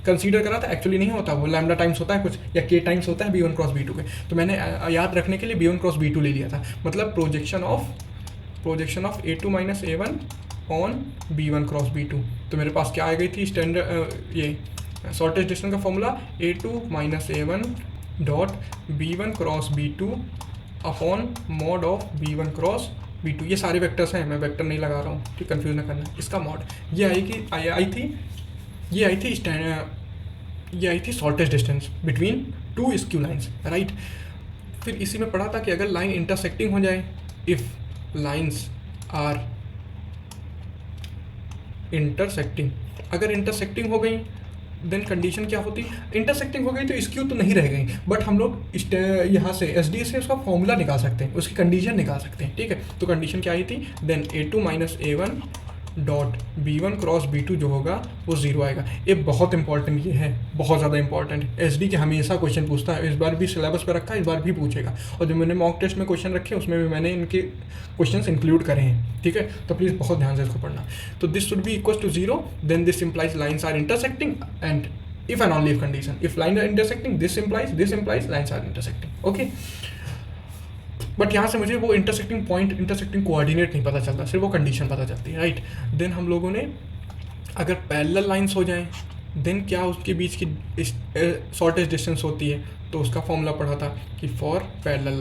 कंसीडर करा था, एक्चुअली नहीं होता, वो लैम्डा टाइम्स होता है कुछ, या k टाइम्स होता है b1 क्रॉस b2 के, तो मैंने याद रखने के लिए b1 क्रॉस b2 ले लिया था। मतलब projection of a2 minus a1 on b1 cross b2। तो मेरे पास क्या आ गई थी स्टैंडर्ड, ये शॉर्टेस्ट डिस्टेंस का formula a2 minus a1 dot b1 cross b2 upon mod of b1 cross b2। ये सारे वेक्टर्स हैं, मैं वेक्टर नहीं लगा रहा हूँ, ठीक, कंफ्यूज ना करना। इसका मॉड ये आई थी shortest distance between two skew lines, right. फिर इसी में पढ़ा था कि अगर लाइन इंटरसेक्टिंग हो जाए, इफ लाइंस आर इंटरसेक्टिंग, अगर इंटरसेक्टिंग हो गई देन कंडीशन क्या होती, इंटरसेक्टिंग हो गई तो स्क्यू तो नहीं रह गई, बट हम लोग यहाँ से SD से उसका फॉर्मूला निकाल सकते हैं, उसकी कंडीशन निकाल सकते हैं, ठीक है। तो कंडीशन क्या आई थी, then a2 minus a1 dot b1 cross b2 जो होगा वो 0 आएगा। ये बहुत इंपॉर्टेंट, ये है बहुत ज़्यादा इंपॉर्टेंट, SD के हमेशा क्वेश्चन पूछता है, इस बार भी सिलेबस पर रखा है, इस बार भी पूछेगा, और जो मैंने मॉक टेस्ट में क्वेश्चन रखे उसमें भी मैंने इनके क्वेश्चंस इंक्लूड करे हैं, ठीक है। तो प्लीज़ बहुत ध्यान से इसको पढ़ना। तो this should be equal to 0, then this implies lines are intersecting, and if and only if condition, if lines are intersecting, this implies lines are intersecting, okay। But यहाँ से मुझे वो इंटरसेक्टिंग पॉइंट, इंटरसेक्टिंग कोऑर्डिनेट नहीं पता चलता, सिर्फ वो condition पता चलती है, राइट। देन हम लोगों ने अगर पैरेलल लाइंस हो जाएं, देन क्या उसके बीच की शॉर्टेस्ट डिस्टेंस होती है, तो उसका फॉर्मूला पढ़ा था कि फॉर पैरेलल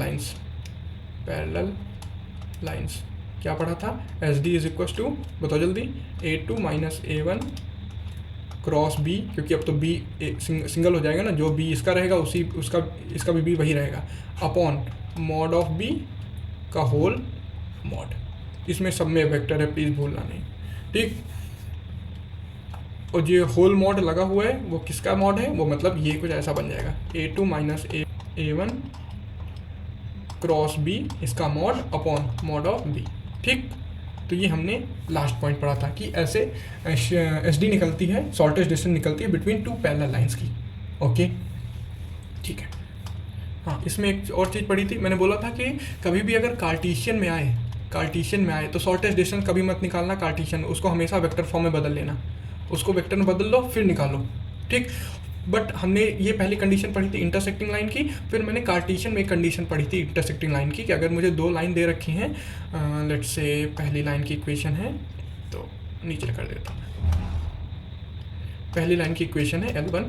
लाइंस क्या पढ़ा था, SD इज इक्वल टू, बताओ जल्दी, a2 minus a1 cross b, क्योंकि अब तो b सिंगल हो जाएगा ना, जो b इसका रहेगा उसी इसका भी b वही रहेगा, अपॉन मॉड ऑफ b का होल मॉड। इसमें सब में वेक्टर है, प्लीज़ भूलना नहीं, ठीक। और जो होल मॉड लगा हुआ है वो किसका मॉड है, वो मतलब ये कुछ ऐसा बन जाएगा, a2 minus a1 cross b इसका mod upon mod of b, ठीक। तो ये हमने लास्ट पॉइंट पढ़ा था कि ऐसे SD निकलती है, शॉर्टेस्ट डिस्टेंस निकलती है बिटवीन टू पैरेलल लाइंस की, ओके, ठीक है। हाँ, इसमें एक और चीज़ पढ़ी थी, मैंने बोला था कि कभी भी अगर कार्टेशियन में आए तो शॉर्टेस्ट डिस्टेंस कभी मत निकालना कार्टेशियन, उसको हमेशा वेक्टर फॉर्म में बदल लेना, उसको वेक्टर में बदल लो फिर निकालो, ठीक। बट हमने ये पहली कंडीशन पढ़ी थी इंटरसेक्टिंग लाइन की, फिर मैंने कार्टेशियन में एक कंडीशन पढ़ी थी इंटरसेक्टिंग लाइन की, कि अगर मुझे दो लाइन दे रखी हैं, लेट्स से पहली लाइन की इक्वेशन है, तो नीचे कर देता हूँ, पहली लाइन की इक्वेशन है L1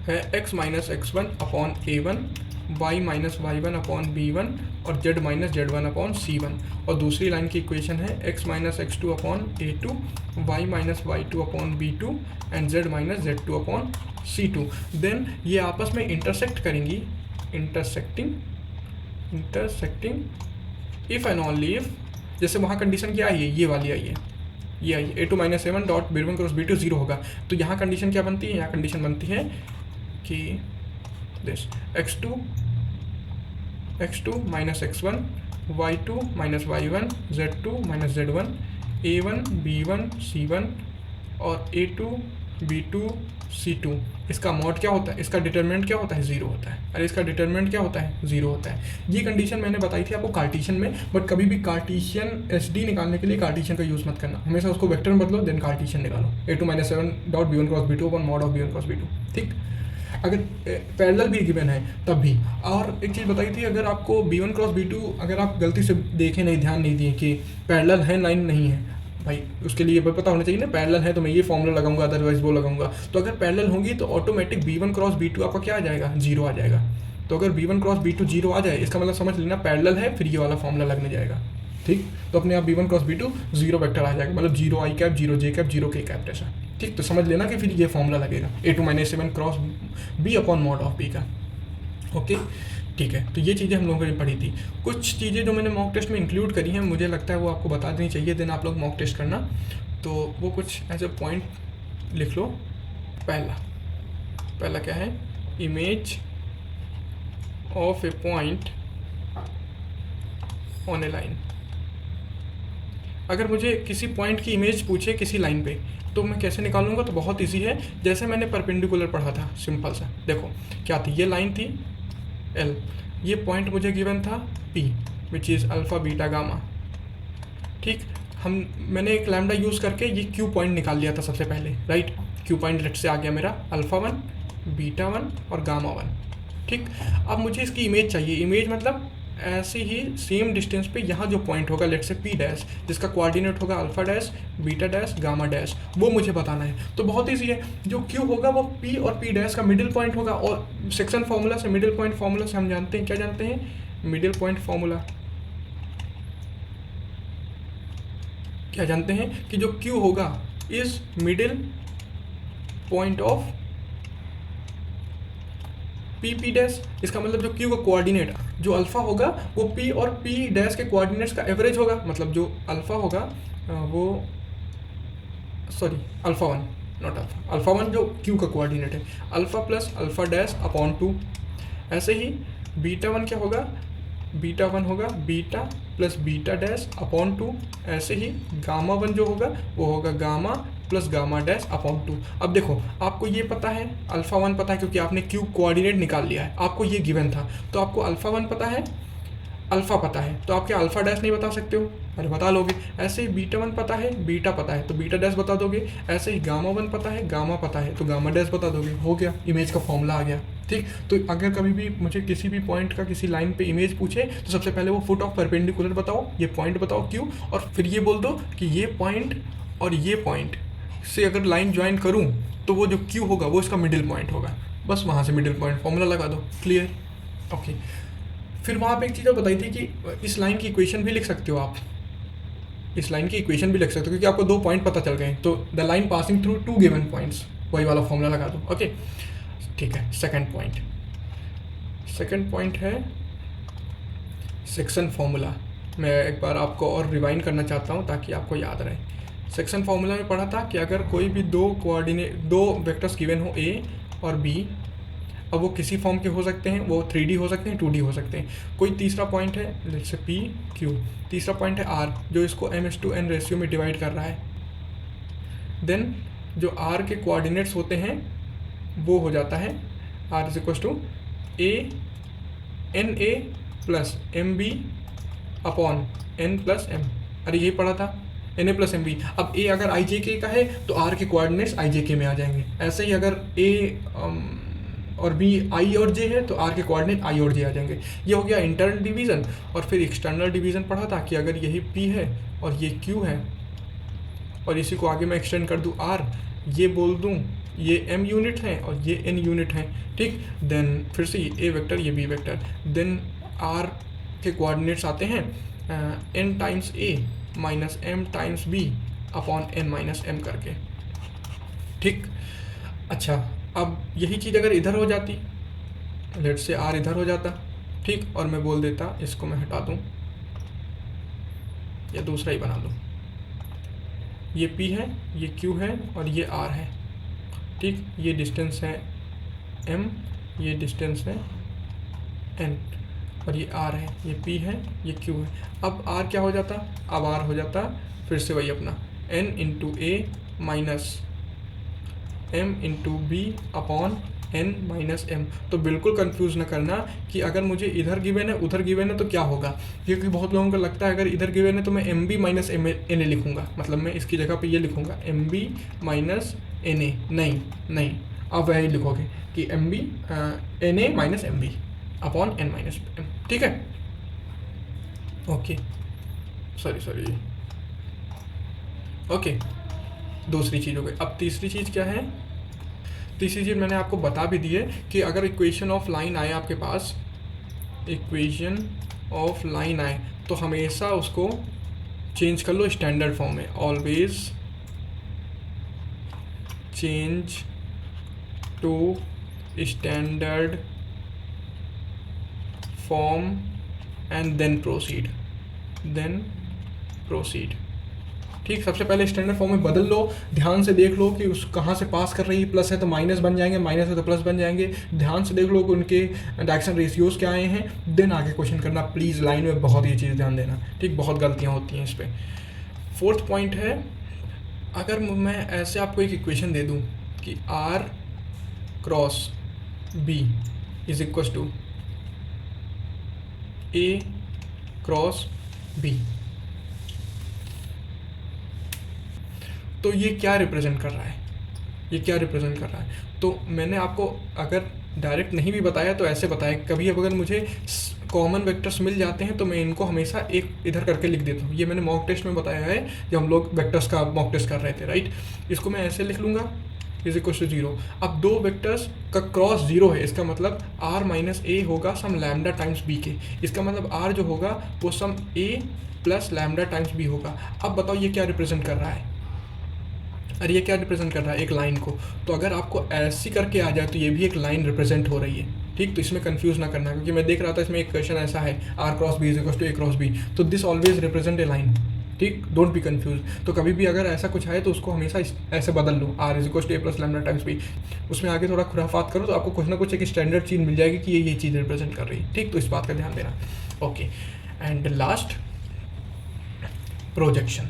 है x minus x1 upon a1 y minus y1 upon b1 और z minus z1 upon c1, और दूसरी लाइन की इक्वेशन है x minus x2 upon a2, y minus y2 upon b2 and z minus z2 upon c2। Then ये आपस में intersect करेंगी, intersecting if and only if, जैसे वहाँ कंडीशन क्या आई है, ये वाली आई है, ये आई है a2 minus a1 dot b1 cross b2 0 होगा। तो यहाँ कंडीशन क्या बनती है, यहाँ कंडीशन बनती है कि this x2 minus x1, y2 minus y1, z2 minus z1, a1 b1 c1 और a2 b2 c2। इसका मॉड क्या होता है, इसका डिटरमिनेंट क्या होता है, 0 होता है। अरे इसका डिटरमिनेंट क्या होता है, 0 होता है। ये कंडीशन मैंने बताई थी आपको कार्टेशियन में, बट कभी भी कार्टेशियन एसडी निकालने के लिए कार्टेशियन का यूज़ मत करना, हमेशा उसको वेक्टर में बदलो देन कार्टेशियन निकालो। a2 minus 7 dot b1 cross b2 upon mod of b1 cross b2, ठीक। अगर पैरेलल भी गिवन है तब भी। और एक चीज़ बताई थी, अगर आपको b1 क्रॉस b2 अगर आप गलती से देखें नहीं, ध्यान नहीं दिए कि पैरेलल है लाइन नहीं है, भाई उसके लिए पता होना चाहिए ना, पैरेलल है तो मैं ये फॉर्मूला लगाऊंगा, अदरवाइज वो लगाऊंगा। तो अगर पैरेलल होंगी तो ऑटोमेटिक b1 क्रॉस b2 आपका क्या आ जाएगा, 0 आ जाएगा। तो अगर b1 क्रॉस b2 0 आ जाए, इसका मतलब समझ लेना पैरेलल है, फिर ये वाला फॉर्मूला लगने जाएगा, ठीक। तो अपने आप b1 क्रॉस b2 0 वेक्टर आ जाएगा, मतलब 0 i cap, 0 j cap, 0 k cap ऐसा, ठीक। तो समझ लेना कि फिर ये फॉर्मूला लगेगा a2 minus 7 cross b upon mod of b का, ओके, ठीक है। तो ये चीज़ें हम लोगों ने पढ़ी थी। कुछ चीज़ें जो मैंने मॉक टेस्ट में इंक्लूड करी हैं, मुझे लगता है वो आपको बता देनी चाहिए, देन आप लोग मॉक टेस्ट करना। तो वो कुछ ऐसे पॉइंट लिख लो। पहला क्या है, image of A point on A line. अगर मुझे किसी पॉइंट की इमेज पूछे किसी लाइन पे, तो मैं कैसे निकालूंगा, तो बहुत इजी है। जैसे मैंने परपेंडिकुलर पढ़ा था, सिंपल सा, देखो क्या थी, ये लाइन थी L, ये पॉइंट मुझे गिवन था P which is alpha beta gamma, ठीक। मैंने एक लैम्डा यूज़ करके ये Q पॉइंट निकाल लिया था सबसे पहले, राइट। Q पॉइंट लेट से आ गया मेरा अल्फ़ा 1, बीटा 1 और गामा 1, ठीक। अब मुझे इसकी इमेज चाहिए, इमेज मतलब ऐसे ही सेम डिस्टेंस पे यहाँ जो पॉइंट होगा लेट से P डैश, जिसका कोऑर्डिनेट होगा alpha dash, beta dash, gamma dash, वो मुझे बताना है। तो बहुत ईजी है, जो Q होगा वो P और P डैश का मिडिल पॉइंट होगा। और सेक्शन फार्मूला से, मिडिल पॉइंट फार्मूला से हम जानते हैं, क्या जानते हैं, मिडिल पॉइंट फार्मूला क्या जानते हैं कि जो Q होगा is middle point of P dash. इसका मतलब जो Q का कोऑर्डिनेट जो अल्फ़ा होगा वो P और P डैश के कोऑर्डिनेट्स का एवरेज होगा, मतलब जो अल्फ़ा होगा वो, सॉरी अल्फ़ा 1 नॉट अल्फ़ा 1 जो Q का कोऑर्डिनेट है, alpha plus alpha dash upon 2। ऐसे ही बीटा 1 क्या होगा, बीटा 1 होगा beta plus beta dash upon 2। ऐसे ही गामा 1 जो होगा वो होगा gamma plus gamma dash upon 2। अब देखो आपको ये पता है, अल्फ़ा 1 पता है क्योंकि आपने Q कोऑर्डिनेट निकाल लिया है, आपको ये गिवन था। तो आपको अल्फ़ा 1 पता है, अल्फ़ा पता है, तो आप क्या अल्फ़ा डैश नहीं बता सकते हो, अरे बता लोगे। ऐसे ही बीटा 1 पता है, बीटा पता है, तो बीटा डैश बता दोगे। ऐसे ही गामा 1 पता है, गामा पता है, तो गामा डैश बता दोगे। हो गया, इमेज का फॉर्मूला आ गया, ठीक। तो अगर कभी भी मुझे किसी भी पॉइंट का किसी लाइन पे इमेज पूछे तो सबसे पहले वो फुट ऑफ परपेंडिकुलर बताओ, ये पॉइंट बताओ Q, और फिर ये बोल दो कि ये पॉइंट और ये पॉइंट से अगर लाइन ज्वाइन करूँ तो वो जो Q होगा वो इसका मिडिल पॉइंट होगा, बस वहाँ से मिडिल पॉइंट फॉर्मूला लगा दो, क्लियर, ओके। फिर वहाँ पे एक चीज़ और बताई थी कि इस लाइन की इक्वेशन भी लिख सकते हो आप, इस लाइन की इक्वेशन भी लिख सकते हो क्योंकि आपको 2 पॉइंट पता चल गए। तो the line passing through 2 given points, वही वाला फॉर्मूला लगा दो, ओके, ठीक है। सेकंड पॉइंट है सेक्शन फार्मूला। मैं एक बार आपको और रिवाइंड करना चाहता हूँ ताकि आपको याद रहे। सेक्शन फार्मूला में पढ़ा था कि अगर कोई भी दो वेक्टर्स गिवन हो A और B, अब वो किसी फॉर्म के हो सकते हैं, वो 3D हो सकते हैं, 2D हो सकते हैं। कोई तीसरा पॉइंट है जैसे P Q, तीसरा पॉइंट है R जो इसको m/n रेशियो में डिवाइड कर रहा है। देन जो R के कोऑर्डिनेट्स होते हैं वो हो जाता है R is equal to NA plus MB upon N plus M। अरे यही पढ़ा था, NA प्लस MB। अब A अगर IJK का है तो R के कोऑर्डिनेट्स IJK में आ जाएंगे। ऐसे ही अगर A और B I और J है तो R के कोऑर्डिनेट I और J आ जाएंगे। ये हो गया इंटरनल डिवीज़न। और फिर एक्सटर्नल डिवीज़न पढ़ा था कि अगर यही P है और ये Q है और इसी को आगे मैं एक्सटेंड कर दूँ R, ये बोल दूँ ये m यूनिट हैं और ये n यूनिट हैं, ठीक। देन फिर से ये a वेक्टर, ये b वेक्टर, देन r के कोऑर्डिनेट्स आते हैं n times a minus m times b upon n minus m करके, ठीक। अच्छा, अब यही चीज़ अगर इधर हो जाती, लेट से r इधर हो जाता, ठीक, और मैं बोल देता इसको मैं हटा दूँ या दूसरा ही बना दूँ, ये p है, ये q है और ये r है, ठीक। ये डिस्टेंस है m, ये डिस्टेंस है n और ये r है, ये p है, ये q है। अब r क्या हो जाता, अब r हो जाता फिर से वही अपना n into a minus m into B upon n minus m। तो बिल्कुल कंफ्यूज ना करना कि अगर मुझे इधर गिवन है उधर गिवन है तो क्या होगा, क्योंकि बहुत लोगों को लगता है अगर इधर गिवन है तो मैं mb माइनस na लिखूंगा, मतलब मैं इसकी जगह पे ये लिखूंगा mb माइनस na। नहीं, आप वही लिखोगे कि mb na minus mb upon n minus m, ठीक है। ओके, सॉरी, ओके, दूसरी चीज़ हो गई। अब तीसरी चीज़ क्या है, तीसरी चीज़ मैंने आपको बता भी दी है कि अगर इक्वेशन ऑफ लाइन आए आपके पास, इक्वेशन ऑफ लाइन आए तो हमेशा उसको चेंज कर लो स्टैंडर्ड फॉर्म में, always change to standard form and then proceed, ठीक। सबसे पहले स्टैंडर्ड फॉर्म में बदल लो, ध्यान से देख लो कि उस कहाँ से पास कर रही है, प्लस है तो माइनस बन जाएंगे, माइनस है तो प्लस बन जाएंगे, ध्यान से देख लो कि उनके डायरेक्शन रेशियोज़ क्या आए हैं, देन आगे क्वेश्चन करना। प्लीज़ लाइन में बहुत ये चीज़ ध्यान देना, ठीक, बहुत गलतियाँ होती हैं इस पर। फोर्थ पॉइंट है, अगर मैं ऐसे आपको एक इक्वेशन दे दूँ कि r cross b is equal to a cross b, तो ये क्या रिप्रेजेंट कर रहा है, तो मैंने आपको अगर डायरेक्ट नहीं भी बताया तो ऐसे बताया, कभी अगर मुझे कॉमन वेक्टर्स मिल जाते हैं तो मैं इनको हमेशा एक इधर करके लिख देता हूँ। ये मैंने मॉक टेस्ट में बताया है जब हम लोग वेक्टर्स का मॉक टेस्ट कर रहे थे, राइट। इसको मैं ऐसे लिख लूँगा इज इक्वल टू 0। अब दो वेक्टर्स का क्रॉस 0 है, इसका मतलब r माइनस ए होगा सम लैम्डा टाइम्स b के, इसका मतलब r जो होगा वो सम a plus lambda times b होगा। अब बताओ ये क्या रिप्रेजेंट कर रहा है, अरे ये क्या रिप्रेजेंट कर रहा है, एक लाइन को। तो अगर आपको ऐसी करके आ जाए तो ये भी एक लाइन रिप्रेजेंट हो रही है, ठीक। तो इसमें कंफ्यूज ना करना, क्योंकि मैं देख रहा था इसमें एक क्वेश्चन ऐसा है r cross b is equal to a cross b, तो this always represent a line, ठीक, डोंट बी कंफ्यूज। तो कभी भी अगर ऐसा कुछ आए तो उसको हमेशा ऐसे बदल लो, r is equal to a plus lambda times b। उसमें आगे थोड़ा खुराफात करो तो आपको कुछ ना कुछ एक स्टैंडर्ड चीज़ मिल जाएगी कि ये चीज़ रिप्रेजेंट कर रही है, ठीक। तो इस बात का ध्यान देना। Okay, and last projection.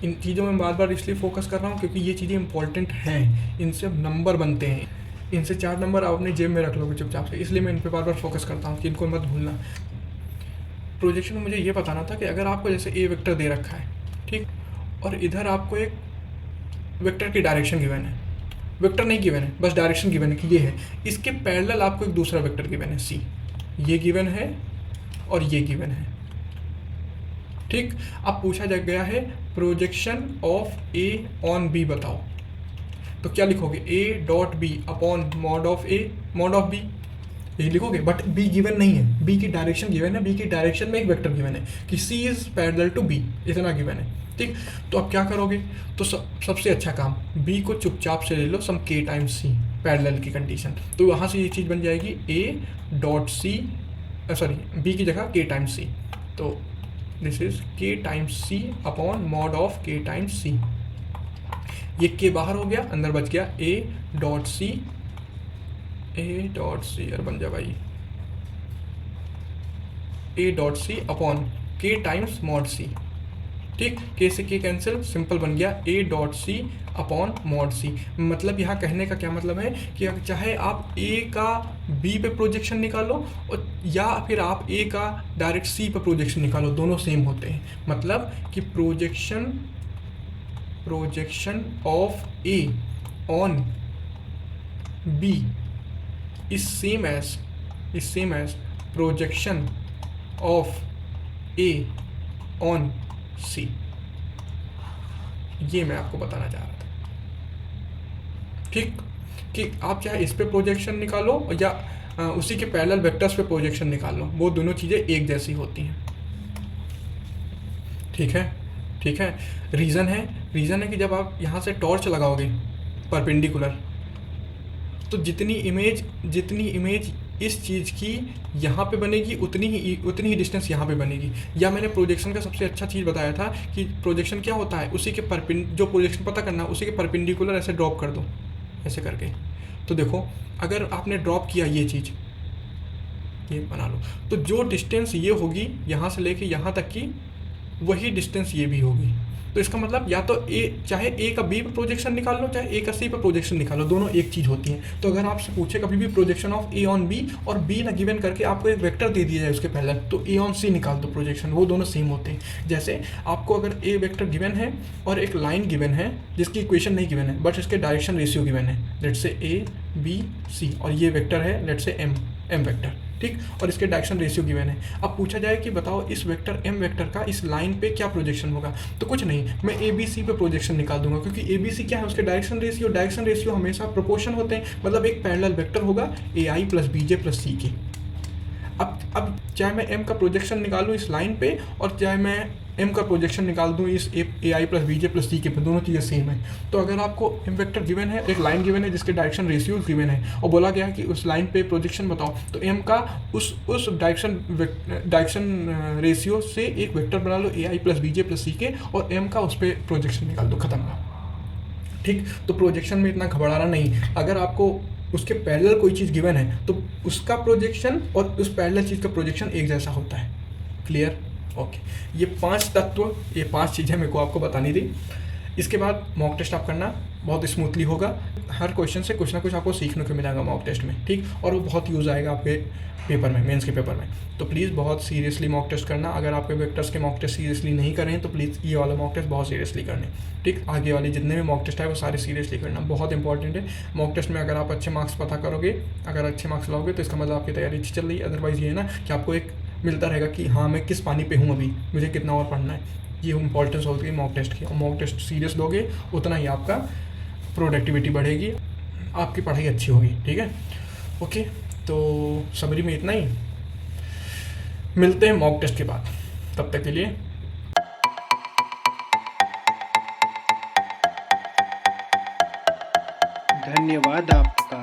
इन चीज़ों में बार बार इसलिए फोकस कर रहा हूँ क्योंकि ये चीज़ें इंपॉर्टेंट हैं, इनसे अब नंबर बनते हैं, इनसे 4 नंबर आप अपने जेब में रख लोगे चुपचाप से, इसलिए मैं इन पे बार बार फोकस करता हूँ कि इनको मत भूलना। प्रोजेक्शन में मुझे ये बताना था कि अगर आपको जैसे ए वेक्टर दे रखा है, ठीक, और इधर आपको एक वेक्टर की डायरेक्शन गिवन है, वेक्टर नहीं गिवन है, बस डायरेक्शन गिवन है कि ये है, इसके पैरेलल आपको एक दूसरा वेक्टर गिवन है सी, ये गिवन है और ये गिवन है, ठीक। अब पूछा जा गया है projection of A on B बताओ, तो क्या लिखोगे, A dot B upon mod of A mod of B, यही लिखोगे। बट बी गिवन नहीं है, बी की डायरेक्शन गिवन है, बी की डायरेक्शन में एक वेक्टर गिवन है कि C is parallel to B, इतना गिवन है, ठीक। तो अब क्या करोगे, तो सबसे अच्छा काम, बी को चुपचाप से ले लो some K times C, parallel की कंडीशन, तो वहाँ से ये चीज़ बन जाएगी A dot C, sorry B की जगह के टाइम्स सी, तो this is K times C upon mod of K times C. ये के बाहर हो गया, अंदर बच गया ए डॉट सी यार बन जा भाई, A dot C upon K times mod C, ठीक। के से के कैंसिल, सिंपल बन गया A dot C upon mod C. मतलब यहाँ कहने का क्या मतलब है कि चाहे आप ए का बी पे प्रोजेक्शन निकालो और या फिर आप ए का डायरेक्ट सी पे प्रोजेक्शन निकालो, दोनों सेम होते हैं। मतलब कि projection of A on b is same as projection of A on c, ये मैं आपको बताना चाह रहा था, ठीक, कि आप चाहे इस पे प्रोजेक्शन निकालो या उसी के पैरेलल वेक्टर्स पे प्रोजेक्शन निकाल लो, वो दोनों चीज़ें एक जैसी होती हैं। ठीक है, ठीक है। रीज़न है कि जब आप यहाँ से टॉर्च लगाओगे परपेंडिकुलर, तो जितनी इमेज इस चीज़ की यहाँ पे बनेगी, उतनी ही डिस्टेंस यहाँ पे बनेगी। या मैंने प्रोजेक्शन का सबसे अच्छा चीज़ बताया था कि प्रोजेक्शन क्या होता है, उसी के जो प्रोजेक्शन पता करना उसी के परपेंडिकुलर ऐसे ड्रॉप कर दो, ऐसे करके। तो देखो, अगर आपने ड्रॉप किया ये चीज़, ये बना लो, तो जो डिस्टेंस ये होगी यहाँ से लेके यहाँ तक की, वही डिस्टेंस ये भी होगी। तो इसका मतलब या तो चाहे ए का बी पर प्रोजेक्शन निकाल लो, चाहे ए का सी पर प्रोजेक्शन निकालो, दोनों एक चीज़ होती हैं। तो अगर आपसे पूछे कभी भी projection of A on B और बी ना गिवन करके आपको एक वेक्टर दे दिया जाए उसके पहले, तो ए ऑन सी निकाल दो प्रोजेक्शन, वो दोनों सेम होते हैं। जैसे आपको अगर ए वेक्टर गिवन है और एक लाइन गिवन है जिसकी इक्वेशन नहीं गिवन है बट इसके डायरेक्शन रेशियो गिवन है, लेट से ए बी सी, और ये वेक्टर है लेट से एम वेक्टर, ठीक, और इसके डायरेक्शन रेशियो गिवन है। अब पूछा जाए कि बताओ इस वेक्टर एम वेक्टर का इस लाइन पे क्या प्रोजेक्शन होगा, तो कुछ नहीं, मैं ए बी सी पे प्रोजेक्शन निकाल दूंगा, क्योंकि ए बी सी क्या है, उसके डायरेक्शन रेशियो हमेशा प्रोपोर्शन होते हैं, मतलब एक पैरेलल वेक्टर होगा ए आई प्लस बी जे प्लस सी के। अब चाहे मैं एम का प्रोजेक्शन निकालूँ इस लाइन पे और चाहे मैं एम का प्रोजेक्शन निकाल दूँ इस ए आई प्लस बी जे प्लस सी के पे, दोनों चीज़ें सेम है। तो अगर आपको एम वेक्टर गिवन है, एक लाइन गिवन है जिसके डायरेक्शन रेशियोज गिवन है, और बोला गया है कि उस लाइन पे प्रोजेक्शन बताओ, तो एम का उस डायरेक्शन रेशियो से एक वेक्टर बना लो ए आई प्लस बी जे प्लस सी के, और एम का उस पर प्रोजेक्शन निकाल दो, खत्म। ठीक, तो प्रोजेक्शन में इतना घबराना नहीं। अगर आपको उसके पैरेलल कोई चीज़ गिवन है तो उसका प्रोजेक्शन और उस पैरेलल चीज़ का प्रोजेक्शन एक जैसा होता है। क्लियर? ओके, ये 5 तत्व, ये 5 चीज़ें मेरे को आपको बतानी थी। इसके बाद मॉक टेस्ट आप करना, बहुत स्मूथली होगा। हर क्वेश्चन से कुछ ना कुछ आपको सीखने को मिलेगा मॉक टेस्ट में, ठीक, और वो बहुत यूज़ आएगा आपके पेपर में, मेंस के पेपर में। तो प्लीज़ बहुत सीरियसली मॉक टेस्ट करना। अगर आपके वेक्टर्स के मॉक टेस्ट सीरियसली नहीं करें तो प्लीज़ ये वाला मॉक टेस्ट बहुत सीरियसली करने, ठीक। आगे वाले जितने भी मॉक टेस्ट है वो सारे सीरियसली करना, बहुत इंपॉर्टेंट है। मॉक टेस्ट में अगर आप अच्छे मार्क्स पता करोगे, अगर अच्छे मार्क्स लाओगे तो इसका मतलब आपकी तैयारी अच्छी चल रही है। अदरवाइज़ ये है ना कि आपको एक मिलता रहेगा कि हाँ मैं किस पानी पे हूँ, अभी मुझे कितना और पढ़ना है। ये इंपॉर्टेंस होती है मॉक टेस्ट की, और मॉक टेस्ट सीरियस लोगे उतना ही आपका प्रोडक्टिविटी बढ़ेगी, आपकी पढ़ाई अच्छी होगी, ठीक है। ओके, तो समरी में इतना ही, मिलते हैं मॉक टेस्ट के बाद, तब तक के लिए धन्यवाद आपका।